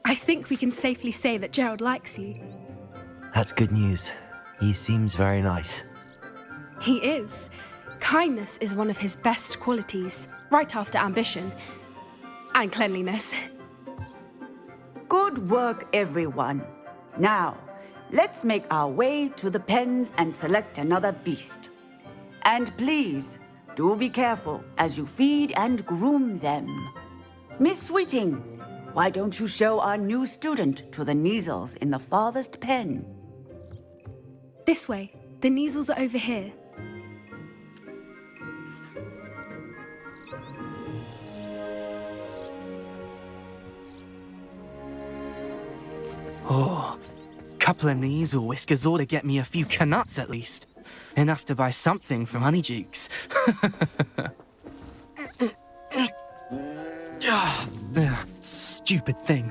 I think we can safely say that Gerald likes you. That's good news. He seems very nice. He is. Kindness is one of his best qualities, right after ambition. And cleanliness. Good work, everyone. Now, let's make our way to the pens and select another beast. And please, do be careful as you feed and groom them. Miss Sweeting, why don't you show our new student to the Neasels in the farthest pen? This way. The Neasels are over here. Oh, couple of Neasel whiskers ought to get me a few canuts at least. Enough to buy something from Honeydukes. Stupid thing.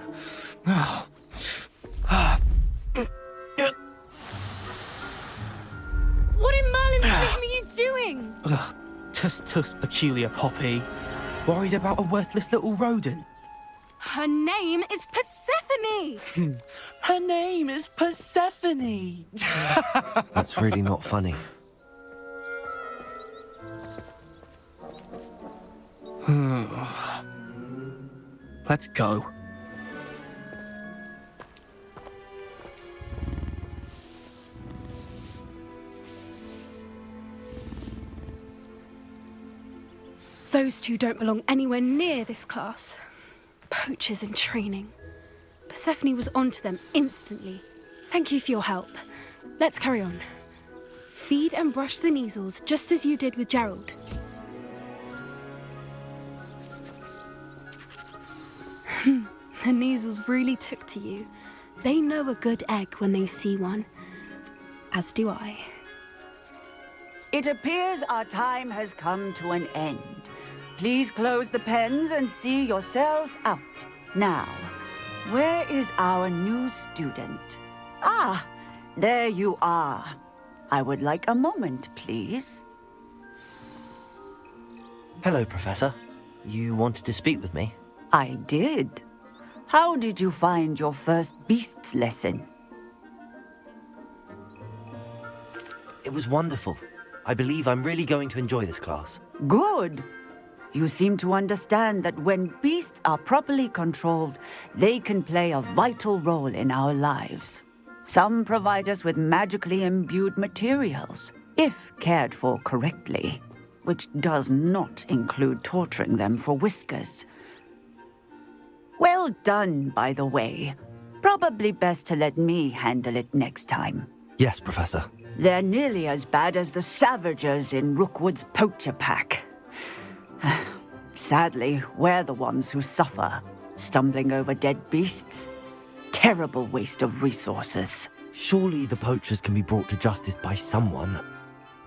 What in Merlin's name are you doing? Tuss, peculiar Poppy. Worried about a worthless little rodent. Her name is Persephone! Her name is Persephone! That's really not funny. Let's go. Those two don't belong anywhere near this class. Poachers in training. Persephone was onto them instantly. Thank you for your help. Let's carry on. Feed and brush the Neasels just as you did with Gerald. The Neasels really took to you. They know a good egg when they see one. As do I. It appears our time has come to an end. Please close the pens and see yourselves out. Now, where is our new student? Ah, there you are. I would like a moment, please. Hello, Professor. You wanted to speak with me? I did. How did you find your first beasts lesson? It was wonderful. I believe I'm really going to enjoy this class. Good. You seem to understand that when beasts are properly controlled, they can play a vital role in our lives. Some provide us with magically imbued materials, if cared for correctly, which does not include torturing them for whiskers. Well done, by the way. Probably best to let me handle it next time. Yes, Professor. They're nearly as bad as the Savagers in Rookwood's poacher pack. Sadly, we're the ones who suffer, stumbling over dead beasts. Terrible waste of resources. Surely the poachers can be brought to justice by someone.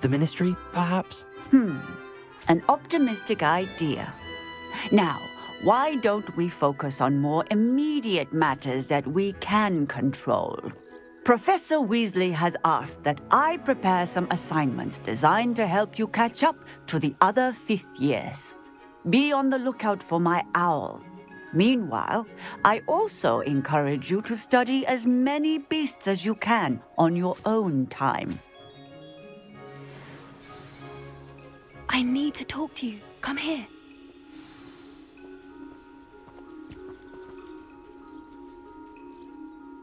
The Ministry, perhaps? An optimistic idea. Now, why don't we focus on more immediate matters that we can control? Professor Weasley has asked that I prepare some assignments designed to help you catch up to the other 5th years. Be on the lookout for my owl. Meanwhile, I also encourage you to study as many beasts as you can on your own time. I need to talk to you. Come here.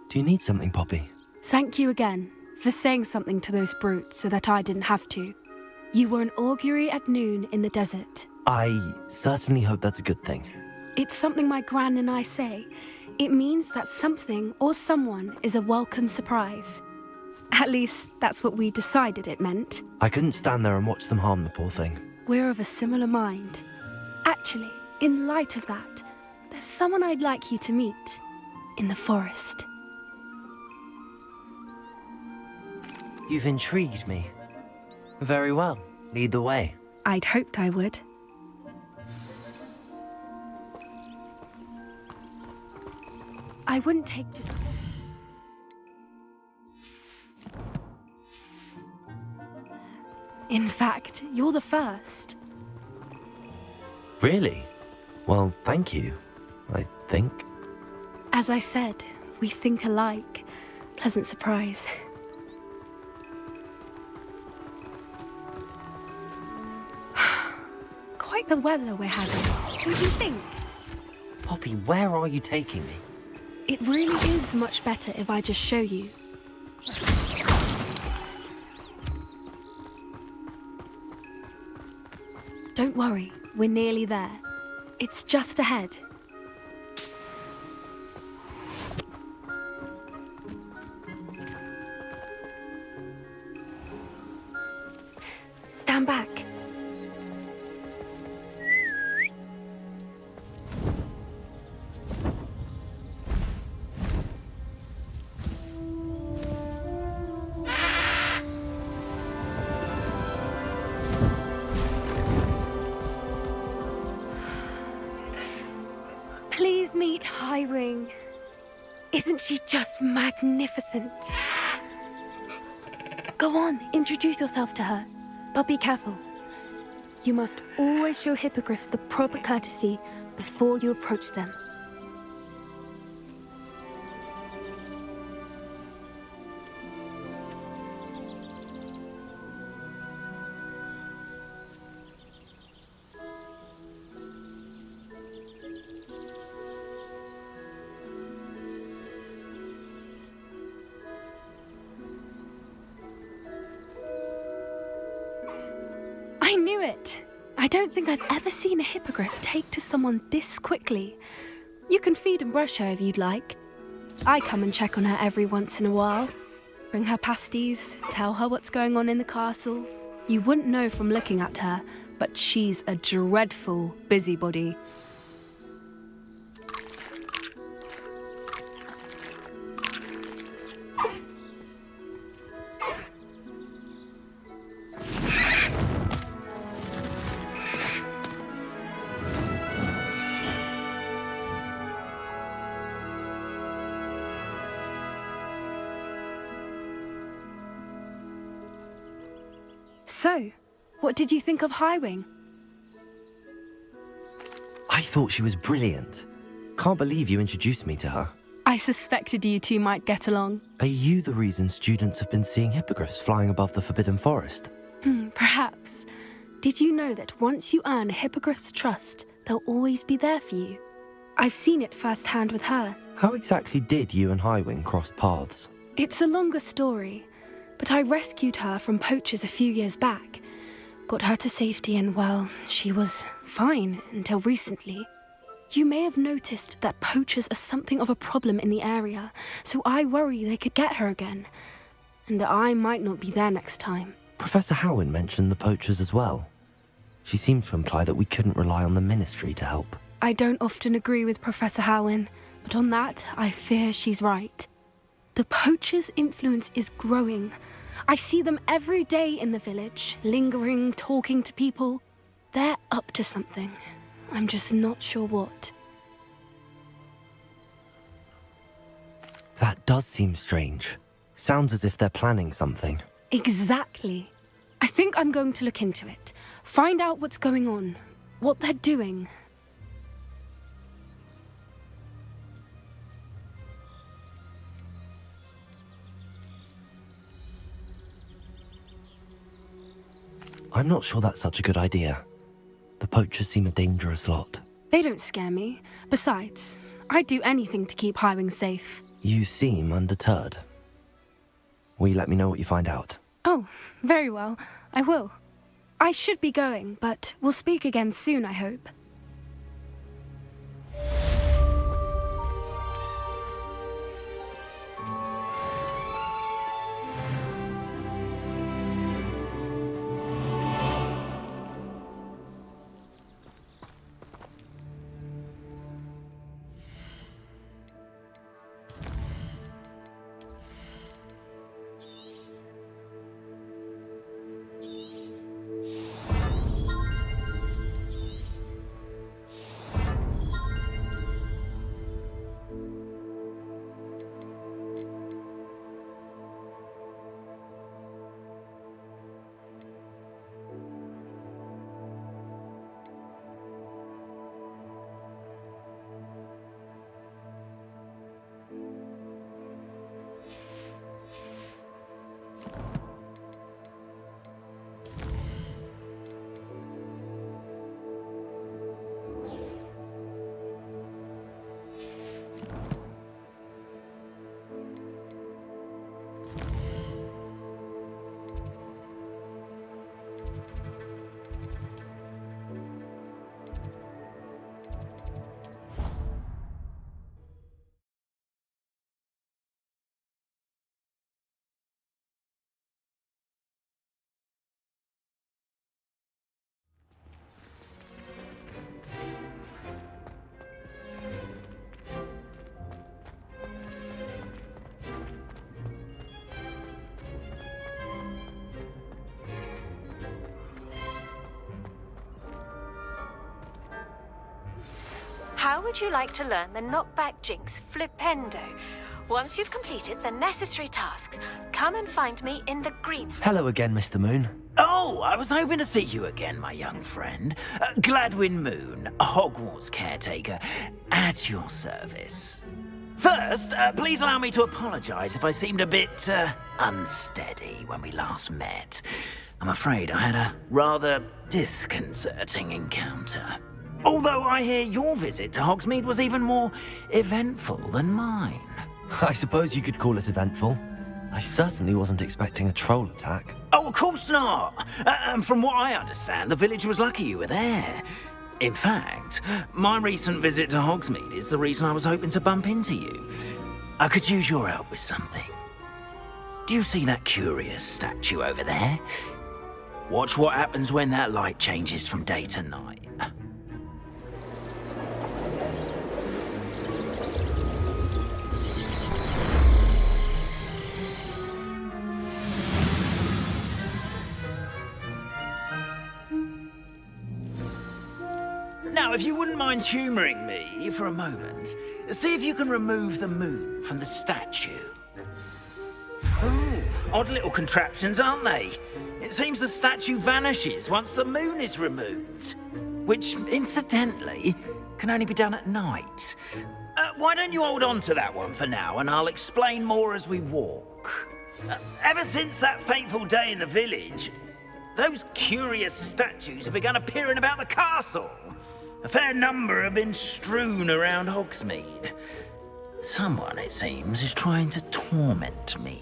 Do you need something, Poppy? Thank you again for saying something to those brutes so that I didn't have to. You were an augury at noon in the desert. I certainly hope that's a good thing. It's something my gran and I say. It means that something or someone is a welcome surprise. At least, that's what we decided it meant. I couldn't stand there and watch them harm the poor thing. We're of a similar mind. Actually, in light of that, there's someone I'd like you to meet. In the forest. You've intrigued me. Very well. Lead the way. I'd hoped I would. I wouldn't take just... In fact, you're the first. Really? Well, thank you, I think. As I said, we think alike. Pleasant surprise. Quite the weather we're having, don't you think? Poppy, where are you taking me? It really is much better if I just show you. Don't worry, we're nearly there. It's just ahead. Stand back. Please meet Highwing. Isn't she just magnificent? Go on, introduce yourself to her. But be careful. You must always show hippogriffs the proper courtesy before you approach them. I knew it! I don't think I've ever seen a hippogriff take to someone this quickly. You can feed and brush her if you'd like. I come and check on her every once in a while. Bring her pasties, tell her what's going on in the castle. You wouldn't know from looking at her, but she's a dreadful busybody. So, what did you think of Highwing? I thought she was brilliant. Can't believe you introduced me to her. I suspected you two might get along. Are you the reason students have been seeing hippogriffs flying above the Forbidden Forest? Perhaps. Did you know that once you earn a hippogriff's trust, they'll always be there for you? I've seen it firsthand with her. How exactly did you and Highwing cross paths? It's a longer story, but I rescued her from poachers a few years back. Got her to safety and, well, she was fine until recently. You may have noticed that poachers are something of a problem in the area, so I worry they could get her again. And I might not be there next time. Professor Howin mentioned the poachers as well. She seemed to imply that we couldn't rely on the Ministry to help. I don't often agree with Professor Howin, but on that, I fear she's right. The poachers' influence is growing. I see them every day in the village, lingering, talking to people. They're up to something. I'm just not sure what. That does seem strange. Sounds as if they're planning something. Exactly. I think I'm going to look into it. Find out what's going on, what they're doing. I'm not sure that's such a good idea. The poachers seem a dangerous lot. They don't scare me. Besides, I'd do anything to keep Highwing safe. You seem undeterred. Will you let me know what you find out? Oh, very well. I will. I should be going, but we'll speak again soon, I hope. How would you like to learn the knockback jinx flipendo? Once you've completed the necessary tasks, come and find me in the greenhouse. Hello again, Mr. Moon. Oh, I was hoping to see you again, my young friend. Gladwin Moon, Hogwarts Caretaker, at your service. First, please allow me to apologise if I seemed a bit unsteady when we last met. I'm afraid I had a rather disconcerting encounter. Although I hear your visit to Hogsmeade was even more eventful than mine. I suppose you could call it eventful. I certainly wasn't expecting a troll attack. Oh, of course not. And from what I understand, the village was lucky you were there. In fact, my recent visit to Hogsmeade is the reason I was hoping to bump into you. I could use your help with something. Do you see that curious statue over there? Watch what happens when that light changes from day to night. Now, if you wouldn't mind humouring me for a moment, see if you can remove the moon from the statue. Ooh, odd little contraptions, aren't they? It seems the statue vanishes once the moon is removed, which, incidentally, can only be done at night. Why don't you hold on to that one for now, and I'll explain more as we walk. Ever since that fateful day in the village, those curious statues have begun appearing about the castle. A fair number have been strewn around Hogsmeade. Someone, it seems, is trying to torment me.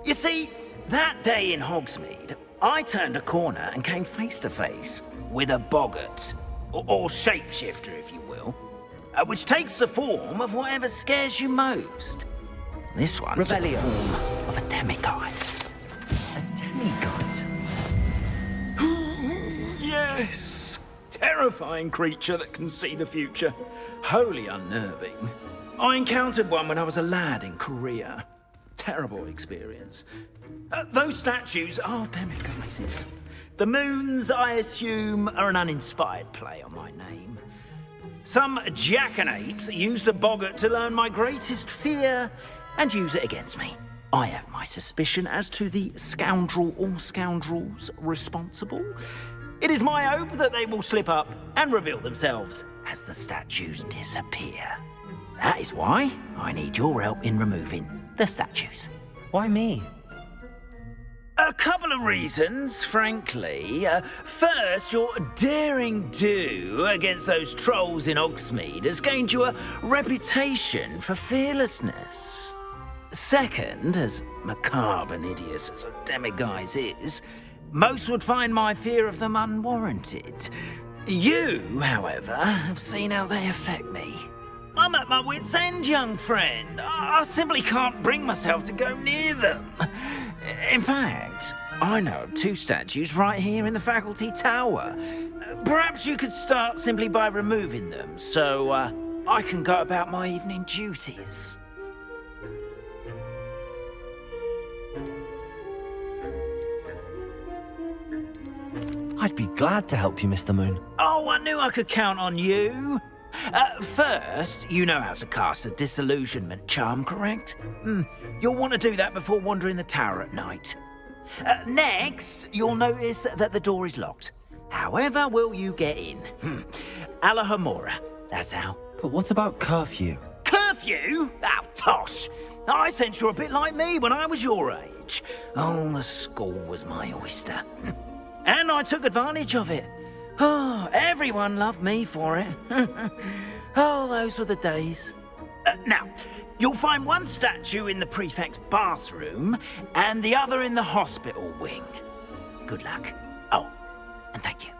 You see, that day in Hogsmeade, I turned a corner and came face to face with a boggart, or shapeshifter, if you will, which takes the form of whatever scares you most. This one took the form of a demiguise. A demiguise? Yes! Terrifying creature that can see the future. Wholly unnerving. I encountered one when I was a lad in Korea. Terrible experience. Those statues are demiguises. The moons, I assume, are an uninspired play on my name. Some jackanapes used a boggart to learn my greatest fear and use it against me. I have my suspicion as to the scoundrel or scoundrels responsible. It is my hope that they will slip up and reveal themselves as the statues disappear. That is why I need your help in removing the statues. Why me? A couple of reasons, frankly. First, your daring do against those trolls in Hogsmeade has gained you a reputation for fearlessness. Second, as macabre and hideous as a demiguise is, most would find my fear of them unwarranted. You, however, have seen how they affect me. I'm at my wit's end, young friend. I simply can't bring myself to go near them. In fact, I know of two statues right here in the faculty tower. Perhaps you could start simply by removing them, so I can go about my evening duties. I'd be glad to help you, Mr. Moon. Oh, I knew I could count on you. First, you know how to cast a disillusionment charm, correct? You'll want to do that before wandering the tower at night. Next, you'll notice that the door is locked. However will you get in? Alahomora, that's how. But what about curfew? Curfew? Oh, tosh. I sense you're a bit like me when I was your age. Oh, the school was my oyster. And I took advantage of it. Oh, everyone loved me for it. Oh, those were the days. Now, you'll find one statue in the prefect's bathroom and the other in the hospital wing. Good luck. Oh, and thank you.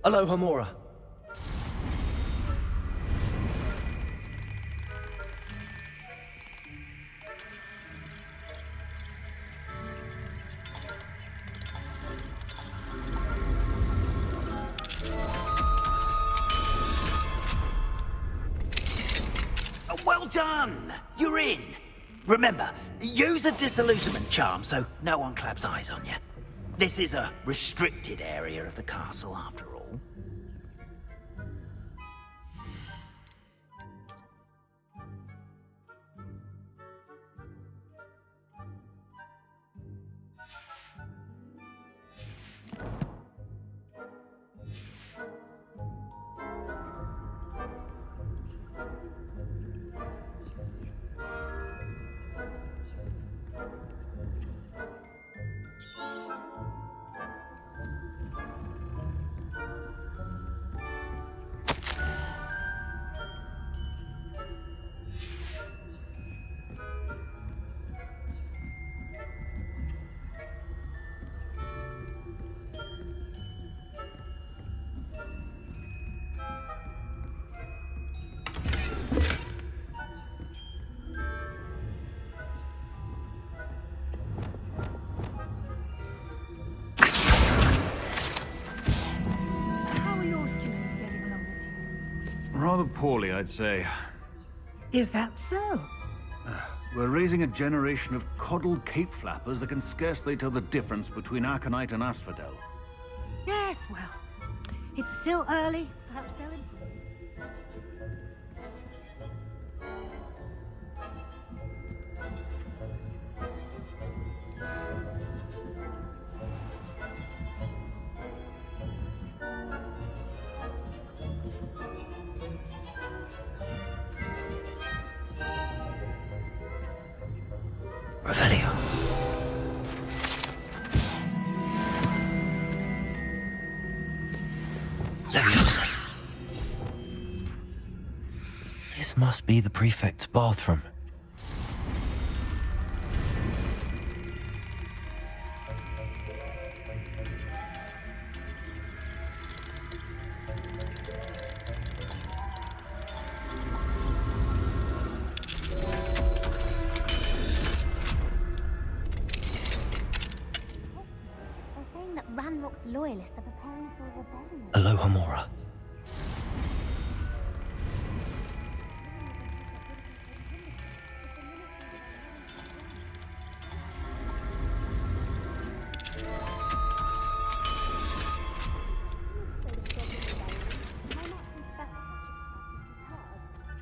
Aloha Mora. Well done! You're in. Remember, use a disillusionment charm so no one claps eyes on you. This is a restricted area of the castle, after all. Rather poorly, I'd say. Is that so? We're raising a generation of coddled cape flappers that can scarcely tell the difference between aconite and asphodel. Yes, well, it's still early. Perhaps they'll... Revelio. Leviosa. This must be the prefect's bathroom. Loyalists are preparing for a rebellion. Aloha Mora.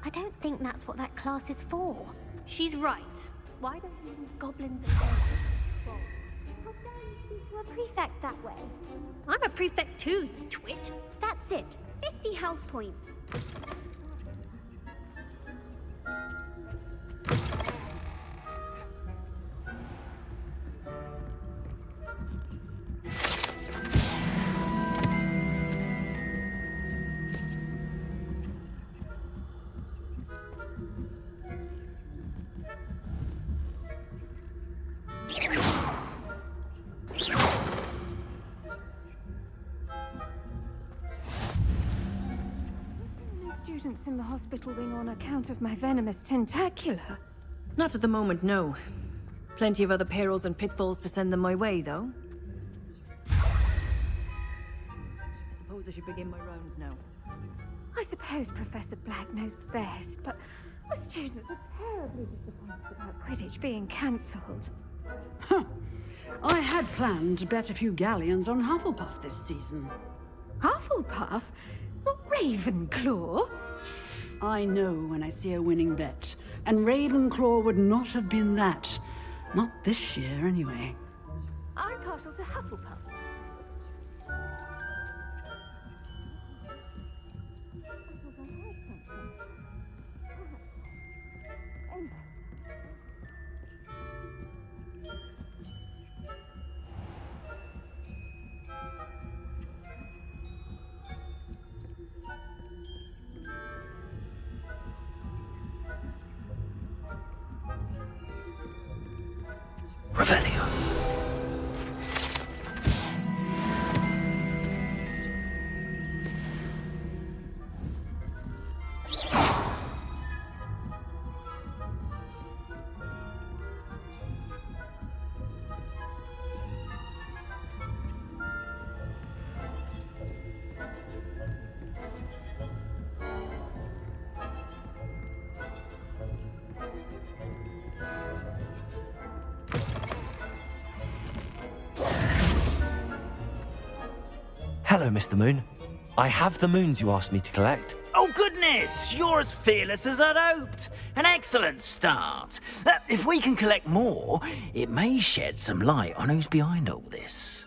I don't think that's what that class is for. She's right. Why don't you use goblins and goblins? You're a prefect that way. I'm a prefect too, you twit. That's it. 50 house points. Students in the hospital wing on account of my venomous tentacular. Not at the moment, no. Plenty of other perils and pitfalls to send them my way, though. I suppose I should begin my rounds now. I suppose Professor Black knows best, but the students are terribly disappointed about Quidditch being cancelled. Huh. I had planned to bet a few galleons on Hufflepuff this season. Hufflepuff? Not Ravenclaw? I know when I see a winning bet, and Ravenclaw would not have been that. Not this year, anyway. I'm partial to Hufflepuff. Revelio. Hello, Mr. Moon. I have the moons you asked me to collect. Oh, goodness! You're as fearless as I'd hoped. An excellent start. If we can collect more, it may shed some light on who's behind all this.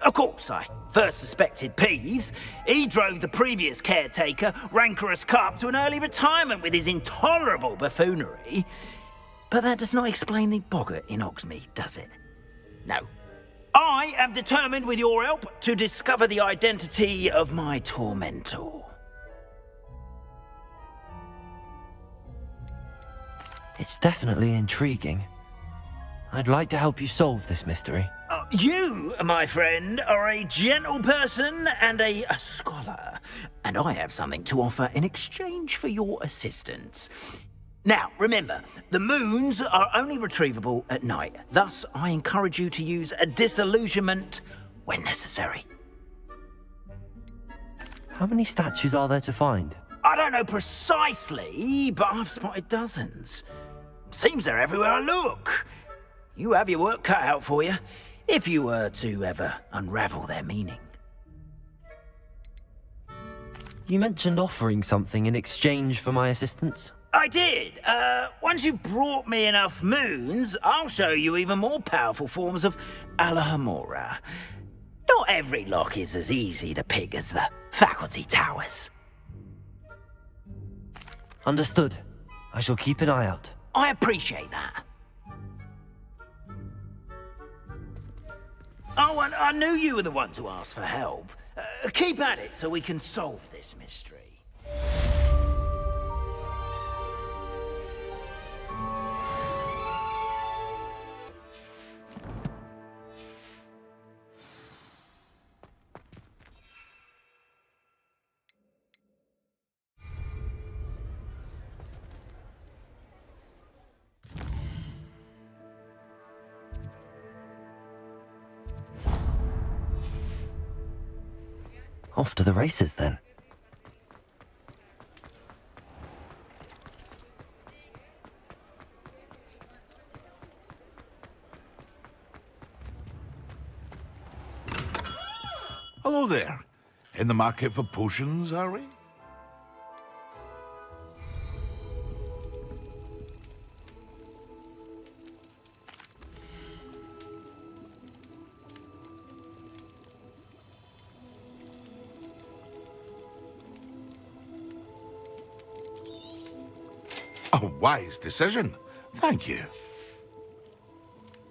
Of course, I first suspected Peeves. He drove the previous caretaker, rancorous carp, to an early retirement with his intolerable buffoonery. But that does not explain the boggart in Hogsmeade, does it? No. I am determined, with your help, to discover the identity of my tormentor. It's definitely intriguing. I'd like to help you solve this mystery. You, my friend, are a gentle person and a scholar, and I have something to offer in exchange for your assistance. Now, remember, the moons are only retrievable at night. Thus, I encourage you to use a disillusionment when necessary. How many statues are there to find? I don't know precisely, but I've spotted dozens. Seems they're everywhere I look. You have your work cut out for you, if you were to ever unravel their meaning. You mentioned offering something in exchange for my assistance? I did. Once you've brought me enough moons, I'll show you even more powerful forms of Alohomora. Not every lock is as easy to pick as the faculty towers. Understood. I shall keep an eye out. I appreciate that. Oh, and I knew you were the one to ask for help. Keep at it so we can solve this mystery. Off to the races, then. Hello there. In the market for potions, are we? A wise decision. Thank you.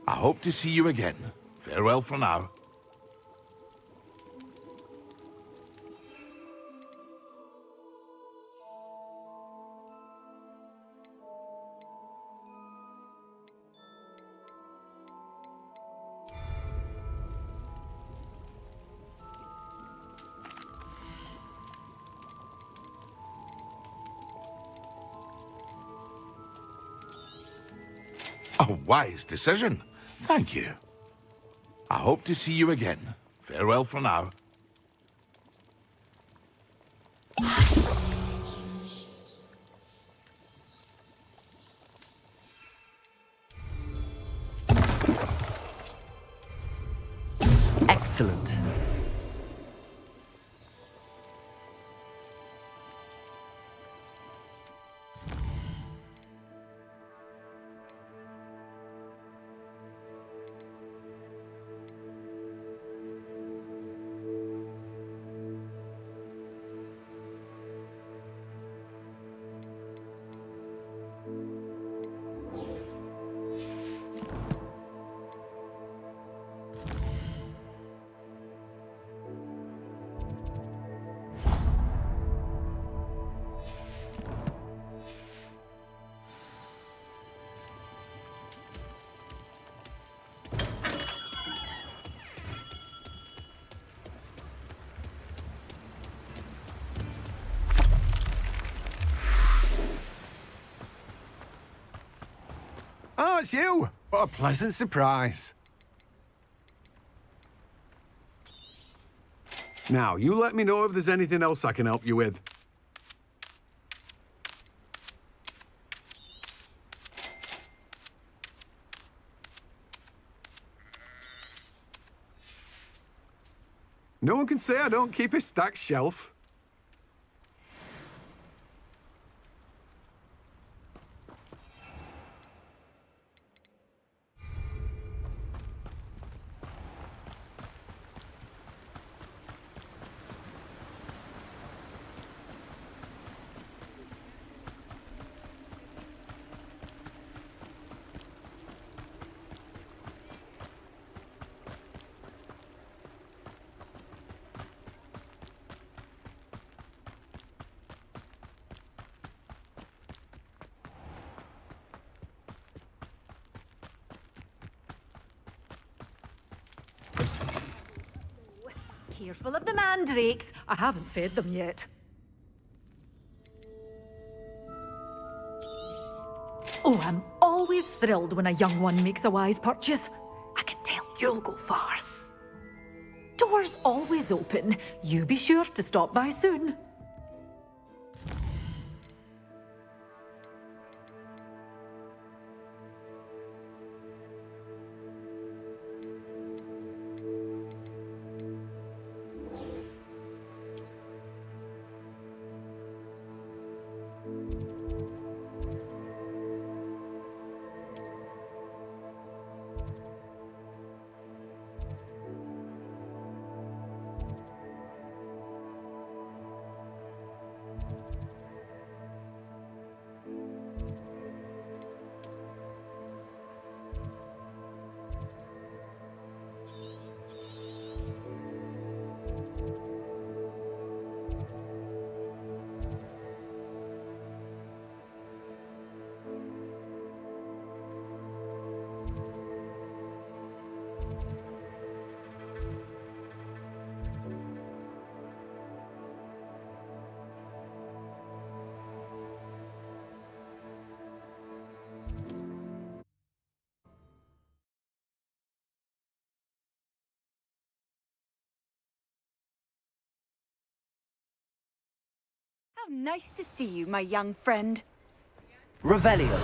I hope to see you again. Farewell for now. A wise decision. Thank you. I hope to see you again. Farewell for now. Excellent. Oh, it's you! What a pleasant surprise. Now, you let me know if there's anything else I can help you with. No one can say I don't keep a stacked shelf. Careful of the mandrakes. I haven't fed them yet. Oh, I'm always thrilled when a young one makes a wise purchase. I can tell you'll go far. Doors always open. You be sure to stop by soon. How nice to see you, my young friend. Revelio.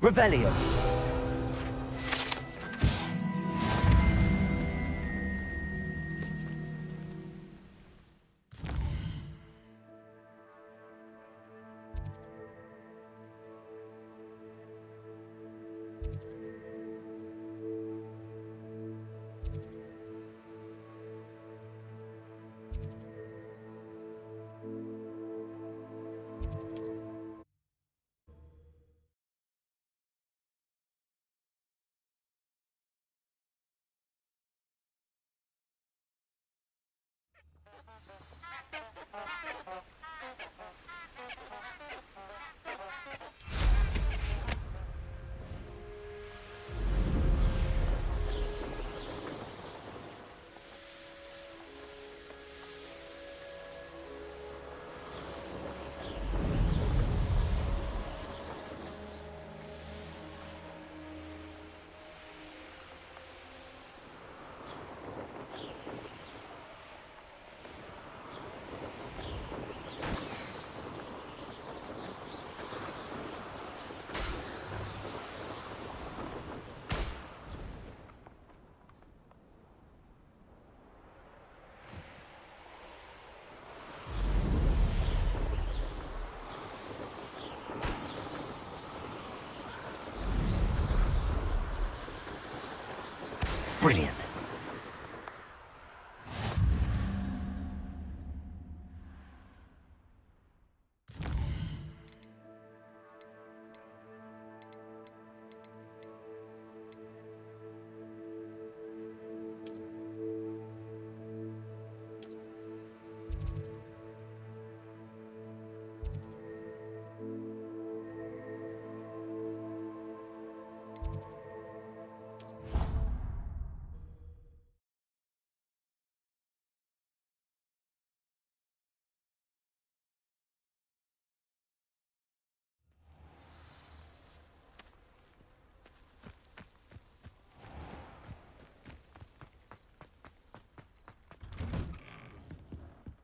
Revelio. Brilliant.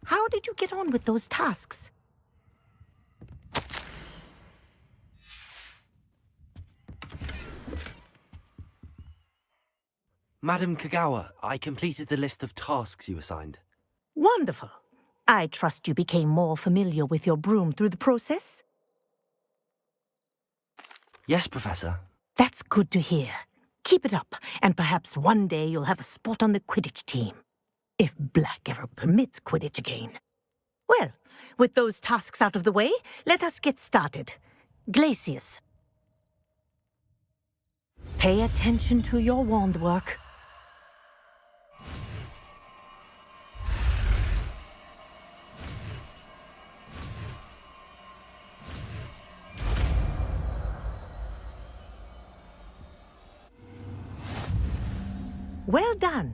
How did you get on with those tasks? Madam Kogawa, I completed the list of tasks you assigned. Wonderful. I trust you became more familiar with your broom through the process? Yes, Professor. That's good to hear. Keep it up, and perhaps one day you'll have a spot on the Quidditch team. If Black ever permits Quidditch again. Well, with those tasks out of the way, let us get started. Glacius. Pay attention to your wand work. Well done.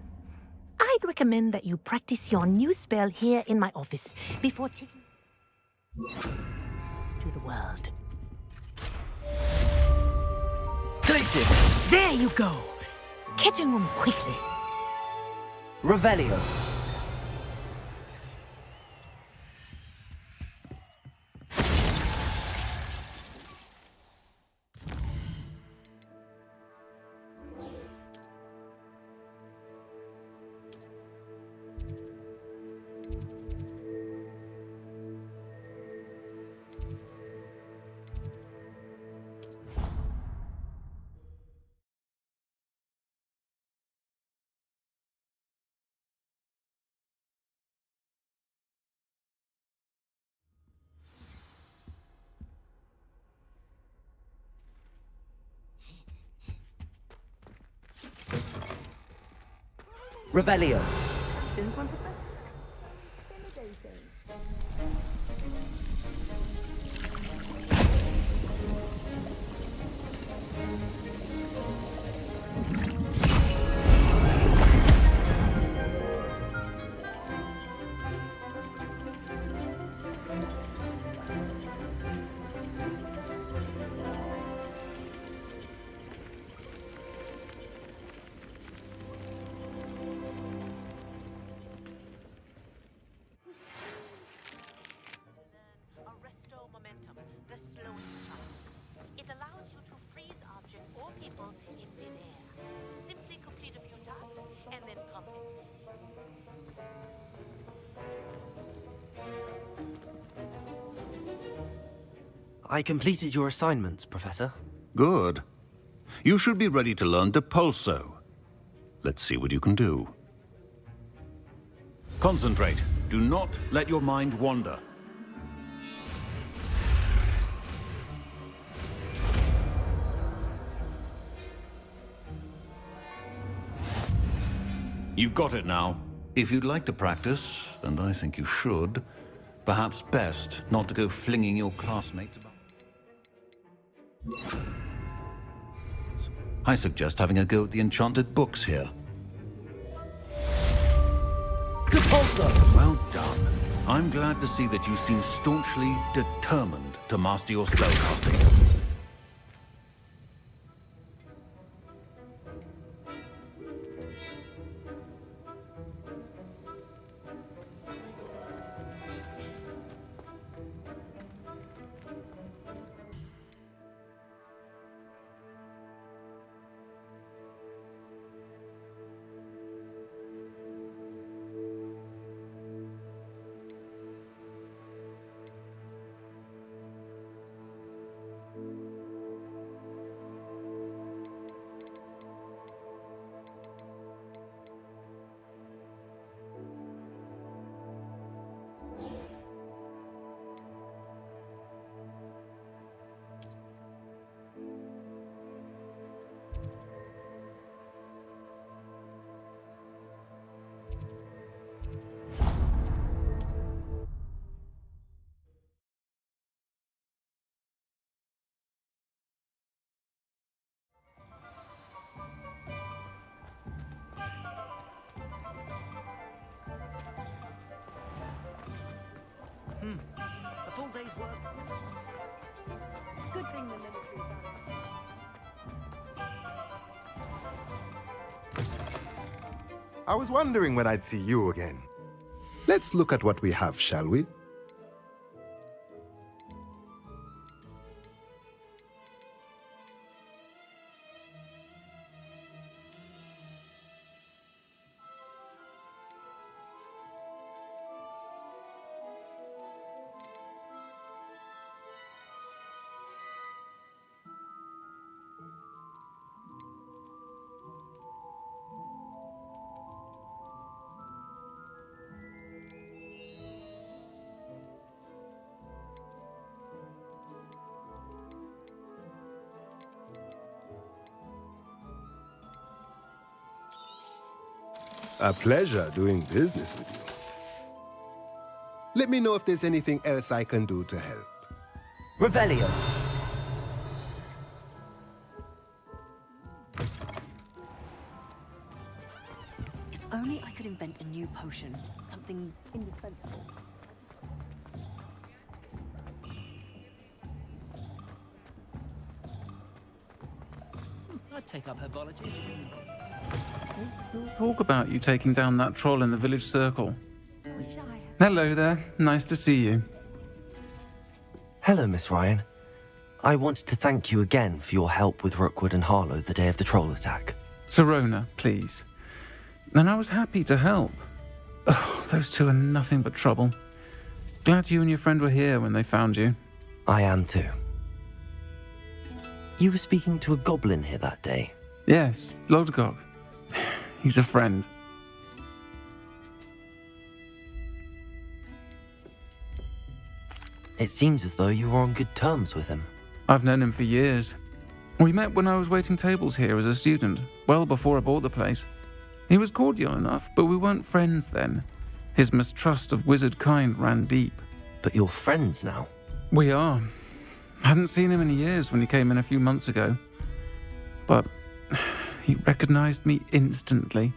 I'd recommend that you practice your new spell here in my office before taking to the world. Glacius! There you go. Catching them quickly. Revelio. Revelio. It allows you to freeze objects or people in midair. Simply complete a few tasks and then come and see I completed your assignments, Professor. Good. You should be ready to learn Depulso. Let's see what you can do. Concentrate. Do not let your mind wander. You've got it now. If you'd like to practice, and I think you should, perhaps best not to go flinging your classmates about. I suggest having a go at the enchanted books here. Depulso! Well done. I'm glad to see that you seem staunchly determined to master your spellcasting. I was wondering when I'd see you again. Let's look at what we have, shall we? A pleasure doing business with you. Let me know if there's anything else I can do to help. Revelio. If only I could invent a new potion. Something indispensable. I'd take up herbology. Talk about you taking down that troll in the village circle. Hello there. Nice to see you. Hello, Miss Ryan. I wanted to thank you again for your help with Rookwood and Harlow the day of the troll attack. Sirona, please. And I was happy to help. Oh, those two are nothing but trouble. Glad you and your friend were here when they found you. I am too. You were speaking to a goblin here that day. Yes, Lodgok. He's a friend. It seems as though you were on good terms with him. I've known him for years. We met when I was waiting tables here as a student, well before I bought the place. He was cordial enough, but we weren't friends then. His mistrust of wizard kind ran deep. But you're friends now? We are. Hadn't seen him in years when he came in a few months ago. But he recognized me instantly,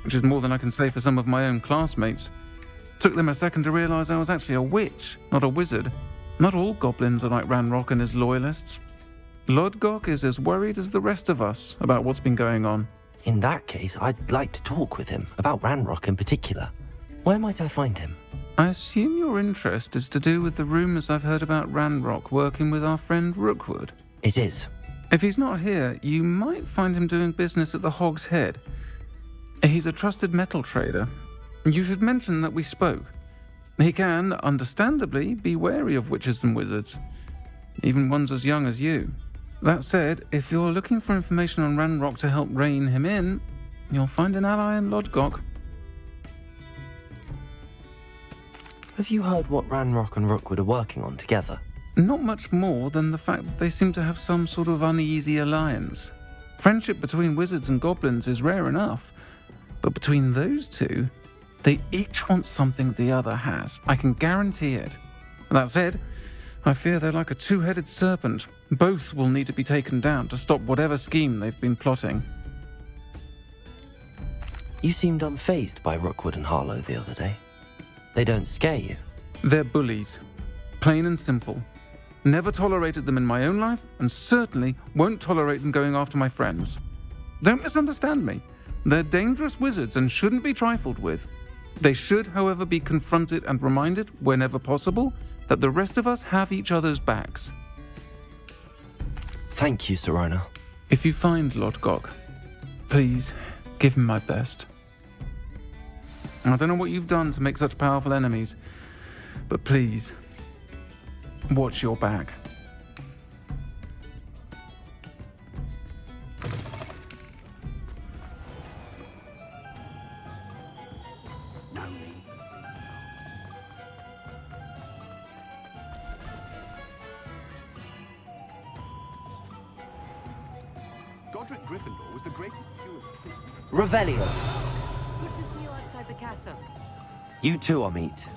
which is more than I can say for some of my own classmates. Took them a second to realize I was actually a witch, not a wizard. Not all goblins are like Ranrock and his loyalists. Lodgok is as worried as the rest of us about what's been going on. In that case, I'd like to talk with him, about Ranrock in particular. Where might I find him? I assume your interest is to do with the rumors I've heard about Ranrock working with our friend Rookwood. It is. If he's not here, you might find him doing business at the Hog's Head. He's a trusted metal trader. You should mention that we spoke. He can, understandably, be wary of witches and wizards, even ones as young as you. That said, if you're looking for information on Ranrock to help rein him in, you'll find an ally in Lodgok. Have you heard what Ranrock and Rookwood are working on together? Not much more than the fact that they seem to have some sort of uneasy alliance. Friendship between wizards and goblins is rare enough, but between those two, they each want something the other has. I can guarantee it. That said, I fear they're like a two-headed serpent. Both will need to be taken down to stop whatever scheme they've been plotting. You seemed unfazed by Rookwood and Harlow the other day. They don't scare you? They're bullies. Plain and simple. Never tolerated them in my own life, and certainly won't tolerate them going after my friends. Don't misunderstand me. They're dangerous wizards and shouldn't be trifled with. They should, however, be confronted and reminded, whenever possible, that the rest of us have each other's backs. Thank you, Sirona. If you find Lodgok, please give him my best. I don't know what you've done to make such powerful enemies, but please, watch your back. Godric Gryffindor was the great... Revelio. Good to see you outside the castle. You too, Amit.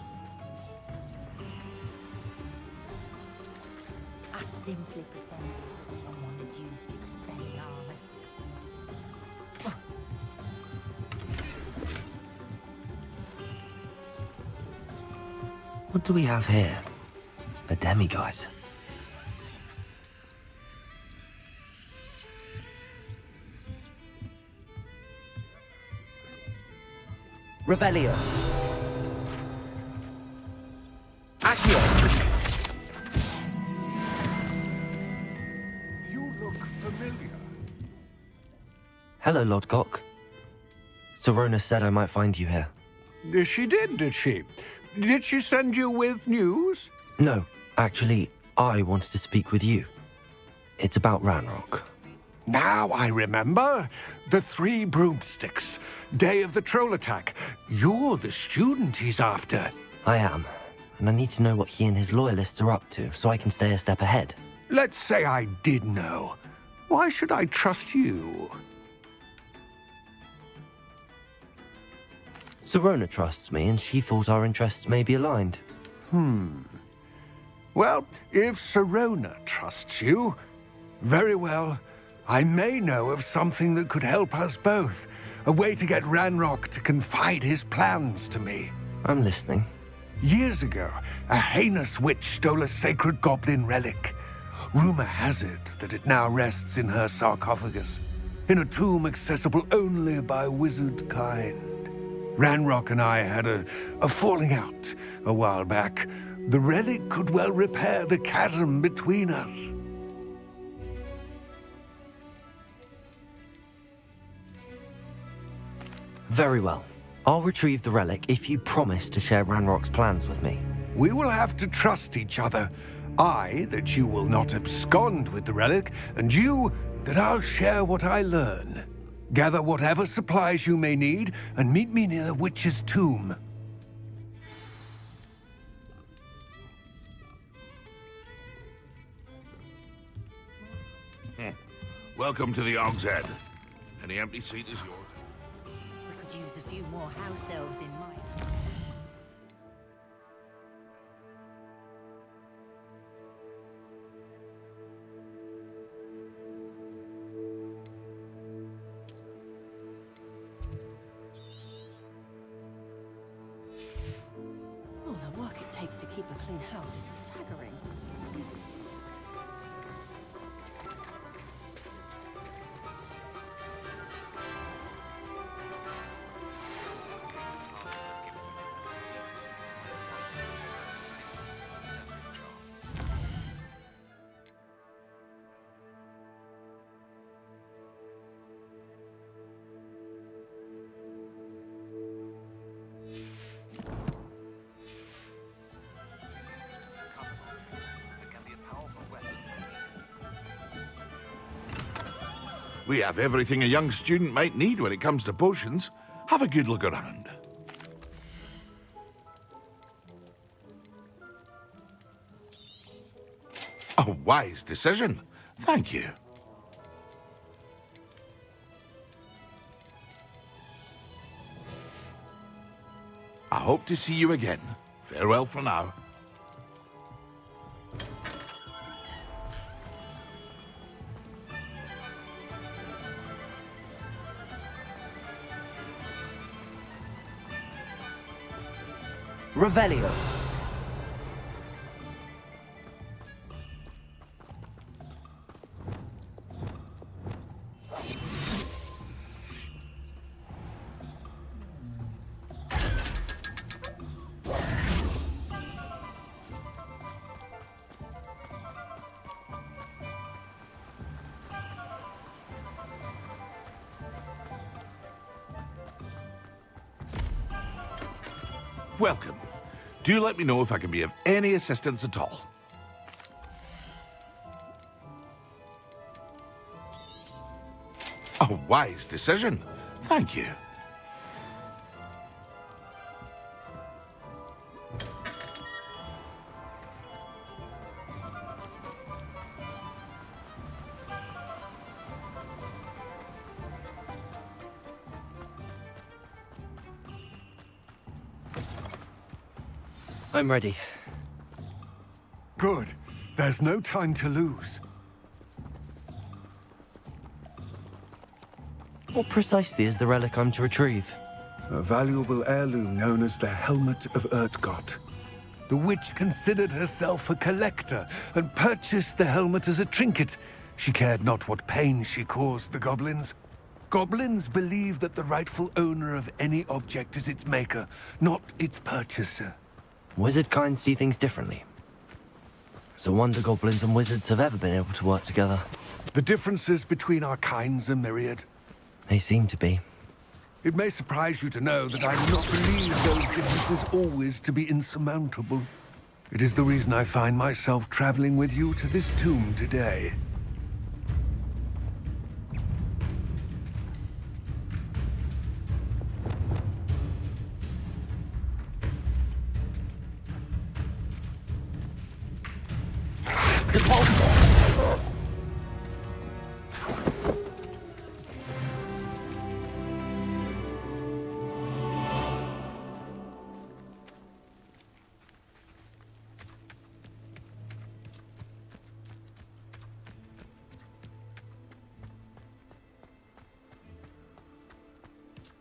I simply pretend someone had used it very armor. What do we have here? A demiguise. Revelio. Accio. You look familiar. Hello, Lord Gok. Sorona said I might find you here. She did she? Did she send you with news? No, actually, I wanted to speak with you. It's about Ranrock. Now I remember. The 3 broomsticks. Day of the troll attack. You're the student he's after. I am, and I need to know what he and his loyalists are up to so I can stay a step ahead. Let's say I did know. Why should I trust you? Sorona trusts me, and she thought our interests may be aligned. Well, if Sorona trusts you, very well. I may know of something that could help us both. A way to get Ranrock to confide his plans to me. I'm listening. Years ago, a heinous witch stole a sacred goblin relic. Rumor has it that it now rests in her sarcophagus, in a tomb accessible only by wizard kind. Ranrock and I had a falling out a while back. The relic could well repair the chasm between us. Very well. I'll retrieve the relic if you promise to share Ranrock's plans with me. We will have to trust each other. I, that you will not abscond with the relic, and you, that I'll share what I learn. Gather whatever supplies you may need, and meet me near the witch's tomb. Welcome to the Og's Head. Any empty seat is yours. We could use a few more house elves in mine. Oh, the work it takes to keep a clean house is staggering. We have everything a young student might need when it comes to potions. Have a good look around. A wise decision. Thank you. I hope to see you again. Farewell for now. Revelio. Welcome. Do let me know if I can be of any assistance at all. A wise decision. Thank you. I'm ready. Good. There's no time to lose. What precisely is the relic I'm to retrieve? A valuable heirloom known as the Helmet of Urtkot. The witch considered herself a collector and purchased the helmet as a trinket. She cared not what pain she caused the goblins. Goblins believe that the rightful owner of any object is its maker, not its purchaser. Wizard kind see things differently. It's a wonder goblins and wizards have ever been able to work together. The differences between our kinds are myriad. They seem to be. It may surprise you to know that I do not believe those differences always to be insurmountable. It is the reason I find myself traveling with you to this tomb today. Depulso!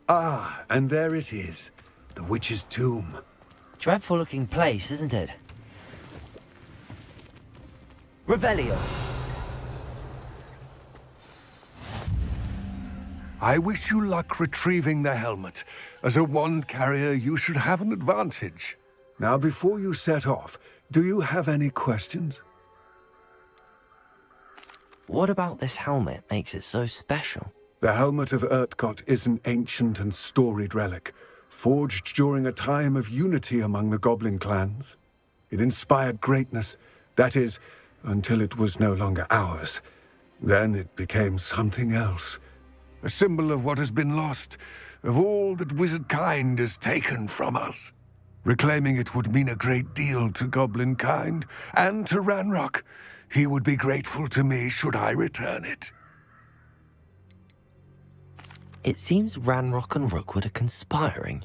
Ah, and there it is. The witch's tomb. Dreadful looking place, isn't it? Revelio. I wish you luck retrieving the helmet. As a wand carrier, you should have an advantage. Now, before you set off, do you have any questions? What about this helmet makes it so special? The Helmet of Urtkot is an ancient and storied relic, forged during a time of unity among the goblin clans. It inspired greatness, that is, until it was no longer ours. Then it became something else. A symbol of what has been lost, of all that wizard kind has taken from us. Reclaiming it would mean a great deal to goblin kind, and to Ranrock. He would be grateful to me should I return it. It seems Ranrock and Rookwood are conspiring.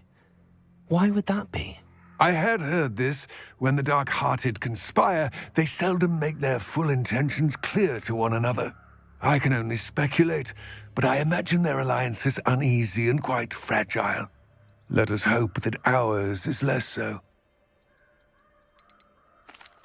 Why would that be? I had heard this. When the dark-hearted conspire, they seldom make their full intentions clear to one another. I can only speculate, but I imagine their alliance is uneasy and quite fragile. Let us hope that ours is less so.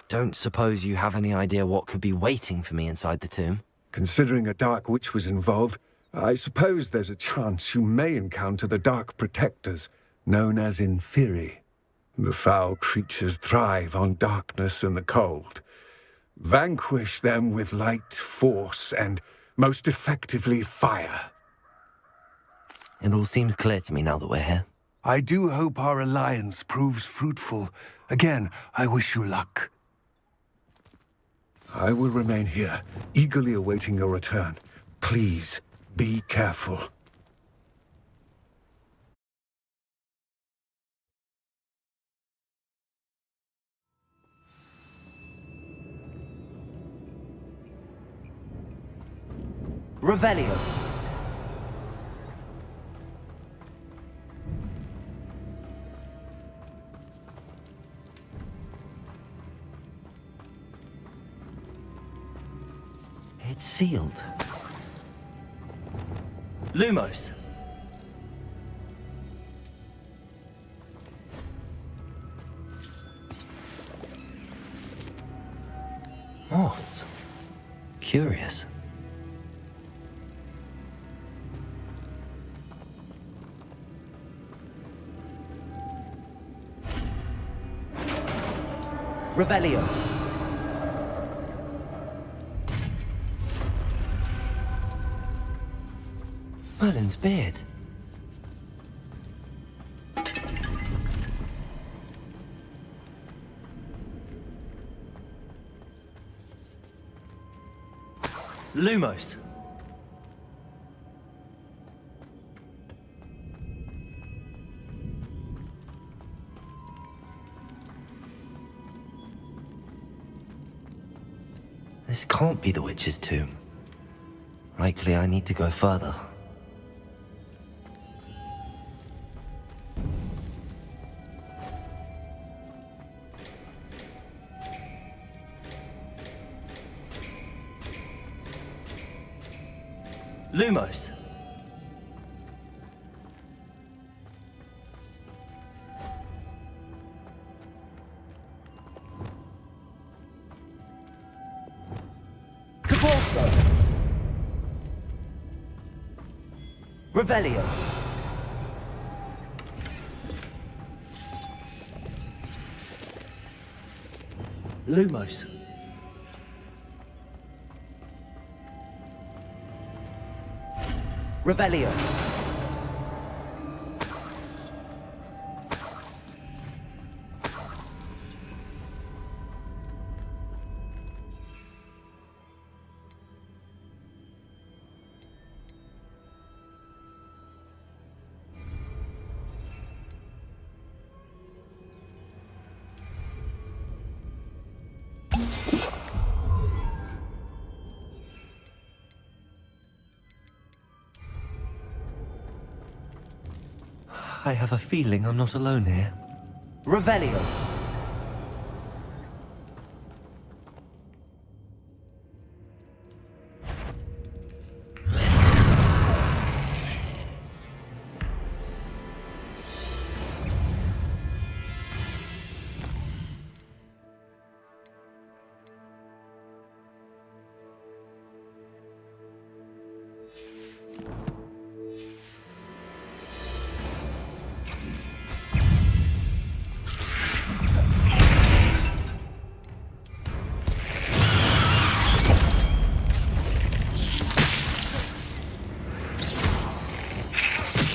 Don't suppose you have any idea what could be waiting for me inside the tomb? Considering a dark witch was involved, I suppose there's a chance you may encounter the Dark Protectors, known as Inferi. The foul creatures thrive on darkness and the cold. Vanquish them with light, force, and, most effectively, fire. It all seems clear to me now that we're here. I do hope our alliance proves fruitful. Again, I wish you luck. I will remain here, eagerly awaiting your return. Please, be careful. Revelio. It's sealed. Lumos. Moths. Curious. Revelio. Merlin's beard. Lumos. This can't be the witch's tomb. Likely I need to go further. Lumos. Depulso. Revelio. Lumos. Revelio. I have a feeling I'm not alone here. Revelio.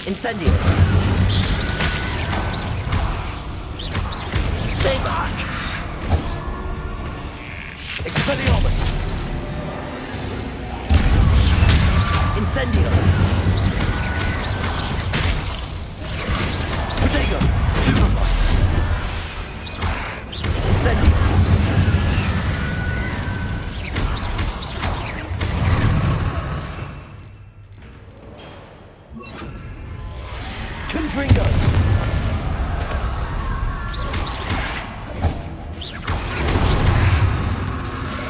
Incendio. Stay back! Expelliarmus. Incendio. Protego. Superfly. Incendio. Confringo.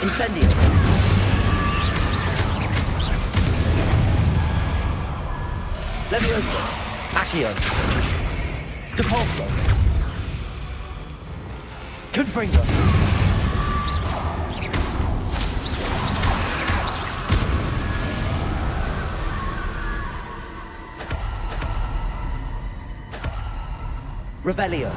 Incendio. Leviosa. Accio. Depulso. Confringo. Revelio.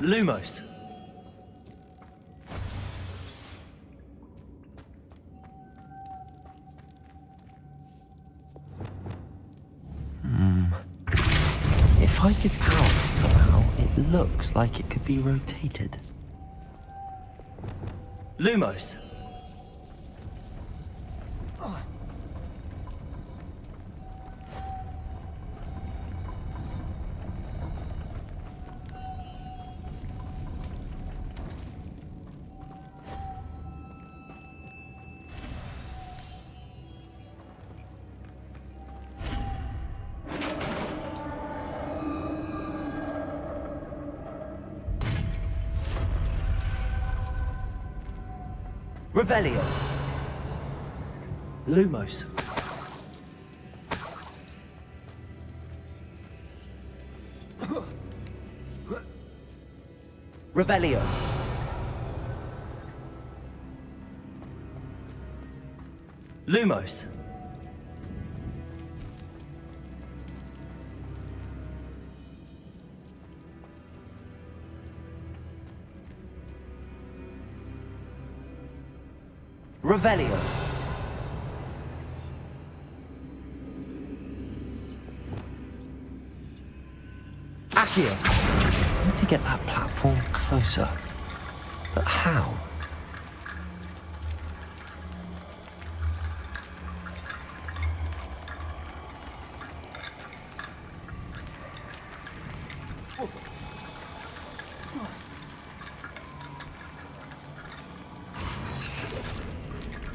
Lumos. If I could power it somehow, it looks like it could be rotated. Lumos. Revelio. Lumos. Revelio. Lumos. Revelio. Accio! I need to get that platform closer. But how?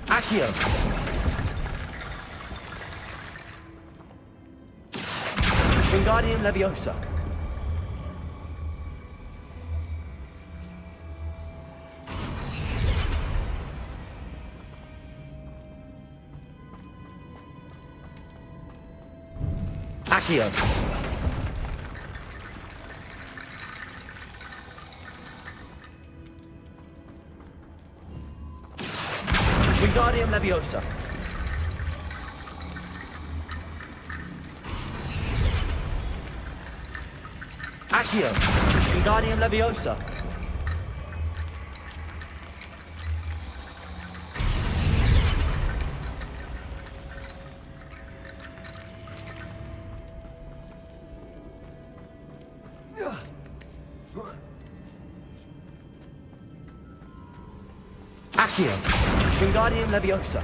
Accio! Wingardium Leviosa. Accio. Wingardium Leviosa. Accio. Wingardium Leviosa. Accio. Wingardium Leviosa.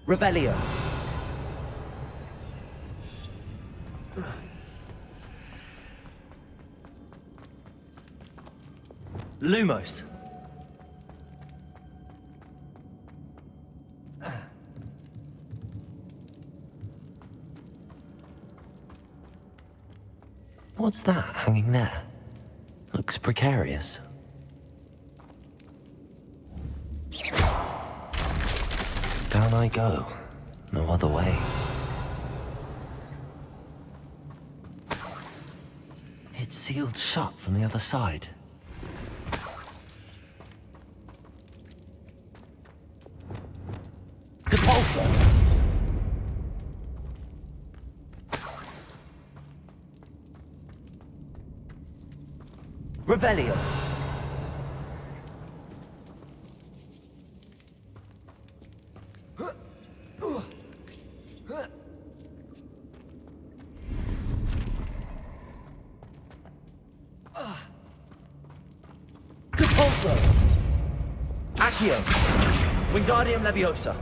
Revelio. Lumos. What's that hanging there? Looks precarious. Down I go. No other way. It's sealed shut from the other side. Depulso! Revelio! Depulso! Accio! Wingardium Leviosa!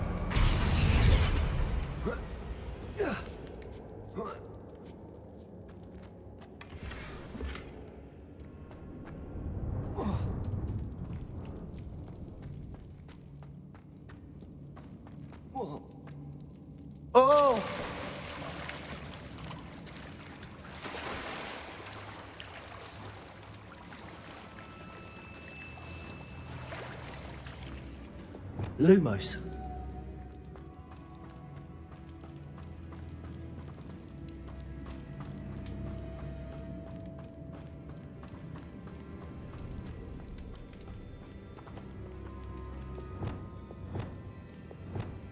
Oh! Lumos.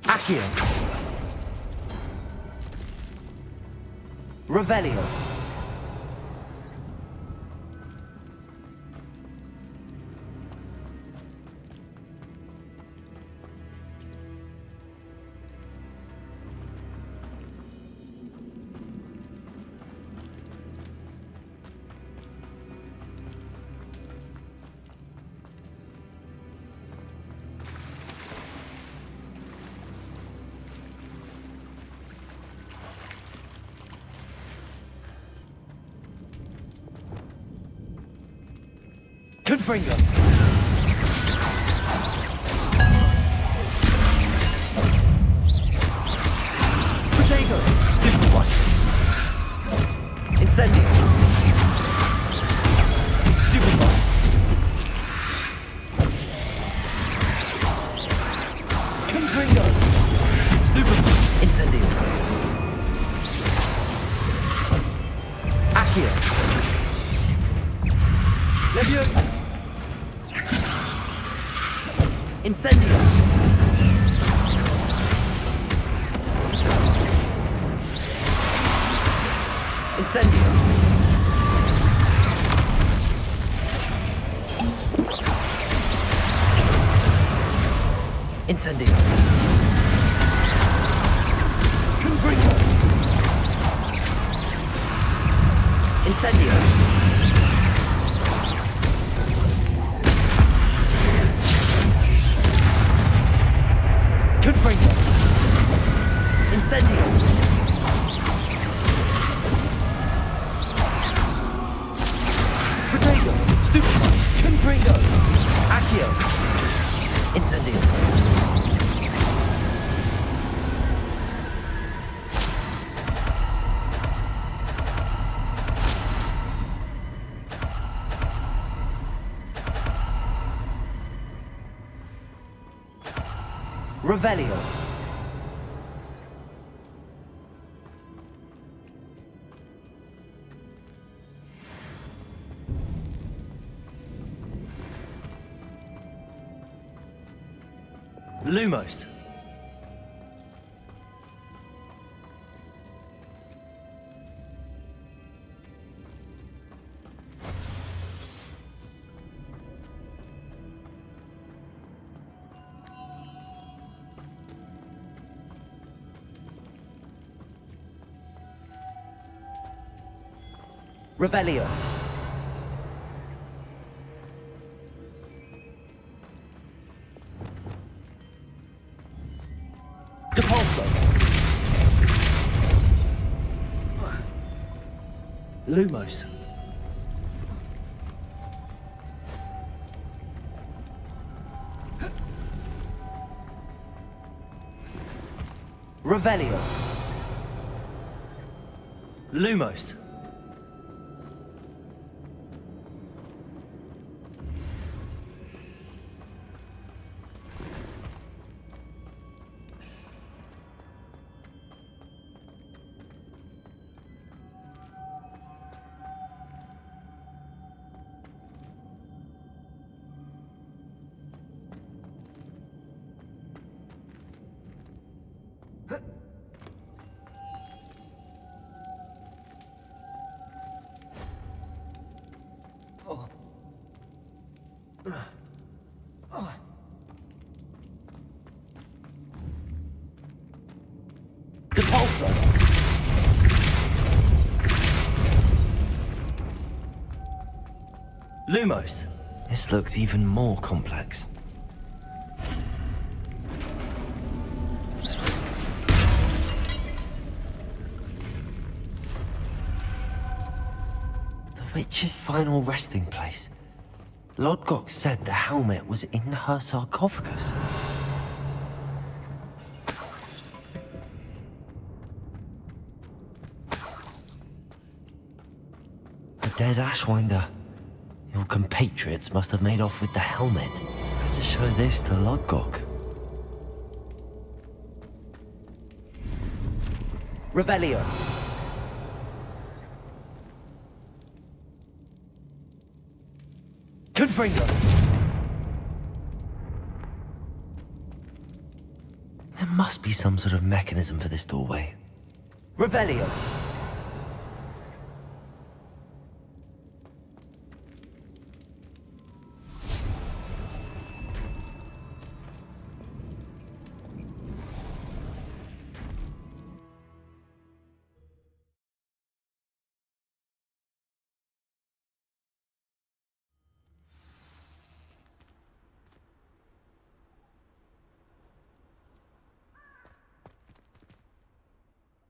Accio. Revelio. Confringo. Potato. Stupid one. Incendio. Stupid one. Confringo. Stupid one. Incendio. Accio. Leviosa. Incendio! Incendio! Incendio. Confringo. Incendio. Confringo. Incendio. Protego. Stupefy. Confringo. Accio. Incendio. Revelio. Lumos. Revelio. Depulso. Lumos. Revelio. Lumos. Depulso. Lumos. This looks even more complex. The witch's final resting place. Lodgok said the helmet was in her sarcophagus. Dead Ashwinder. Your compatriots must have made off with the helmet to show this to Lodgok. Revelio. Confringo. There must be some sort of mechanism for this doorway. Revelio.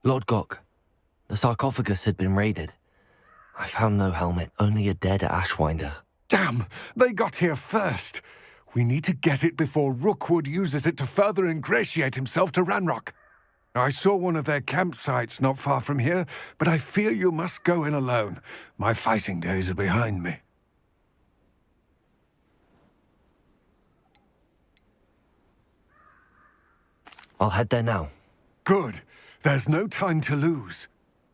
Lodgok, the sarcophagus had been raided. I found no helmet, only a dead Ashwinder. Damn! They got here first! We need to get it before Rookwood uses it to further ingratiate himself to Ranrock. I saw one of their campsites not far from here, but I fear you must go in alone. My fighting days are behind me. I'll head there now. Good. There's no time to lose.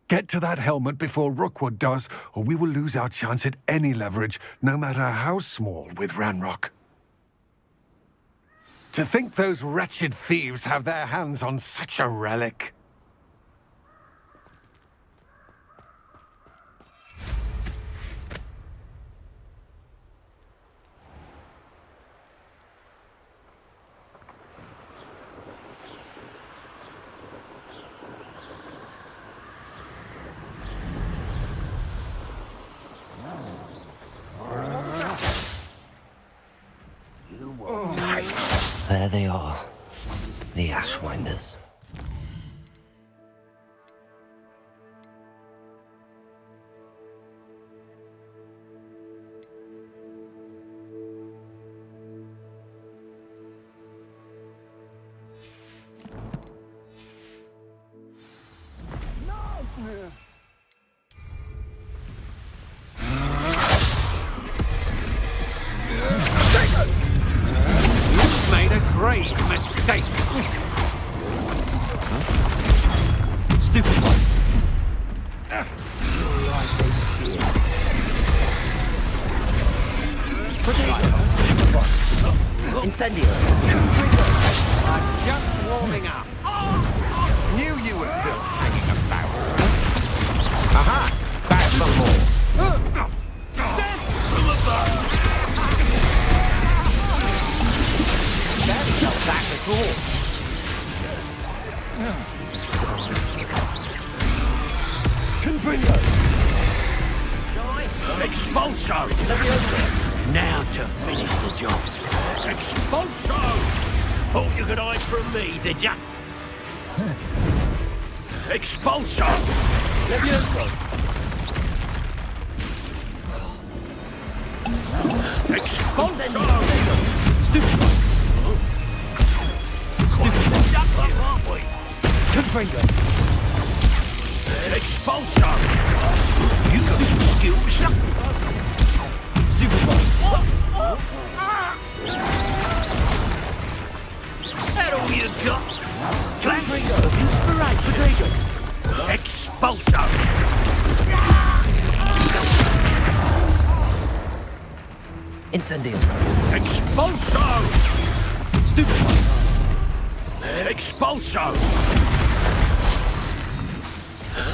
Get to that helmet before Rookwood does, or we will lose our chance at any leverage, no matter how small, with Ranrock. To think those wretched thieves have their hands on such a relic. there they are. The Ashwinders. Made a great mistake. Stupid one. Incendio. I'm just warming up. Knew you were still hanging about. Aha! Back for more. That's not back at all. Confringo! Expulso! Leviosa! Now to finish the job. Expulso! Thought you could hide from me, did ya? Expulso! Leviosa! Expulso! Stupid! Stupid! Aren't we? Confringo! Expulso! You got some skills. Stupid one. That all you got? Flash of inspiration. Expulso! Incendio. Expulso! Stupid one. Expulso!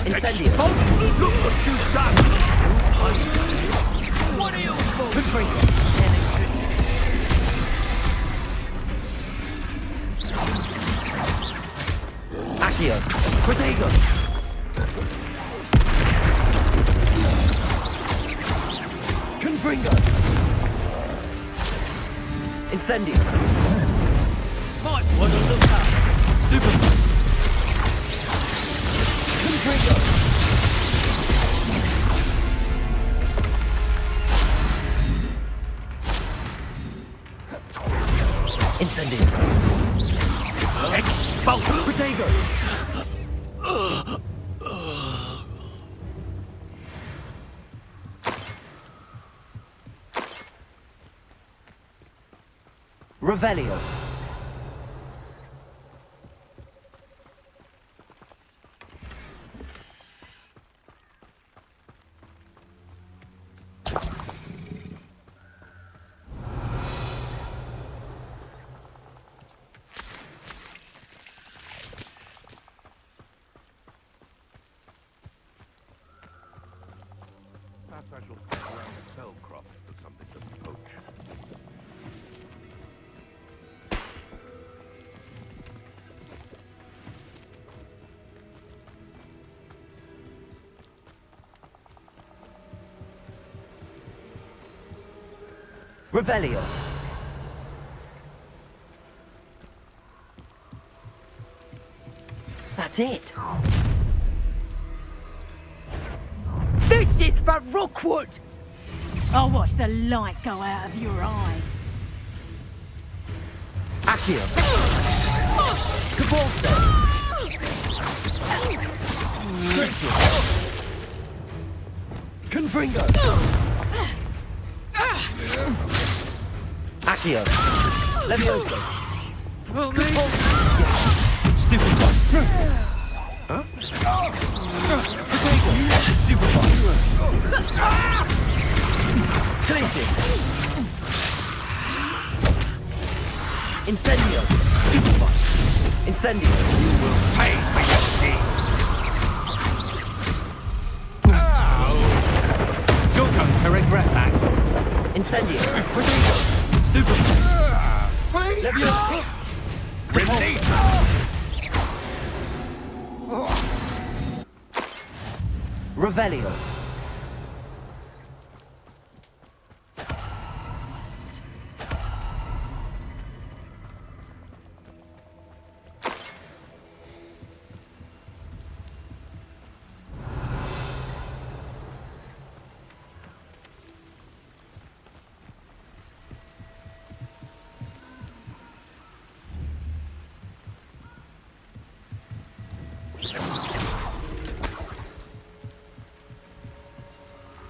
Incendio. Look what you've done! What are you for? Confringo. Accio. Protego. Confringo. Incendio. Might want to look up. Stupid. Confringo. Incendio. Expulso! Protego. Revelio. Perhaps I shall step around the cell crop for something to poke. Revelio. That's it. This is for Rookwood! I'll watch the light go out of your eye. Accio. Depulso. Glacius. Confringo. Accio. Leviosa. Stupid one. Huh? Stupid one. Glacius. Incendio. Stupid one. Incendio. You will pay for your deeds. You're going to regret that. Incendio. Stupid. Please Leviosa. Release! Revelio.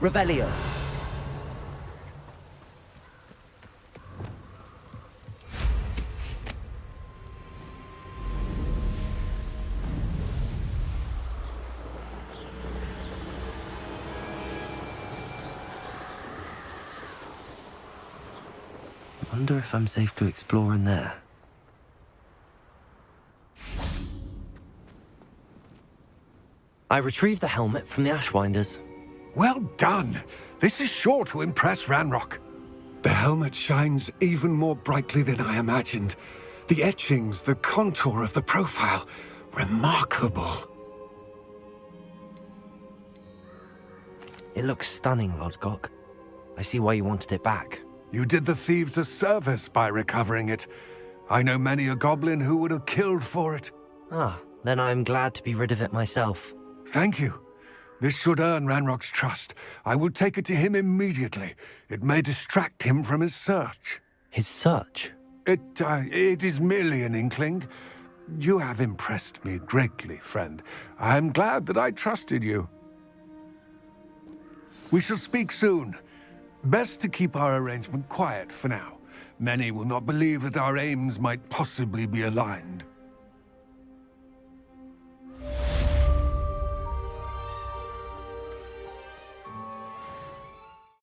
Revelio. Wonder if I'm safe to explore in there. I retrieved the helmet from the Ashwinders. Well done. This is sure to impress Ranrock. The helmet shines even more brightly than I imagined. The etchings, the contour of the profile. Remarkable. It looks stunning, Lodgok. I see why you wanted it back. You did the thieves a service by recovering it. I know many a goblin who would have killed for it. Ah, then I'm glad to be rid of it myself. Thank you. This should earn Ranrock's trust. I will take it to him immediately. It may distract him from his search. His search? It is merely an inkling. You have impressed me greatly, friend. I am glad that I trusted you. We shall speak soon. Best to keep our arrangement quiet for now. Many will not believe that our aims might possibly be aligned.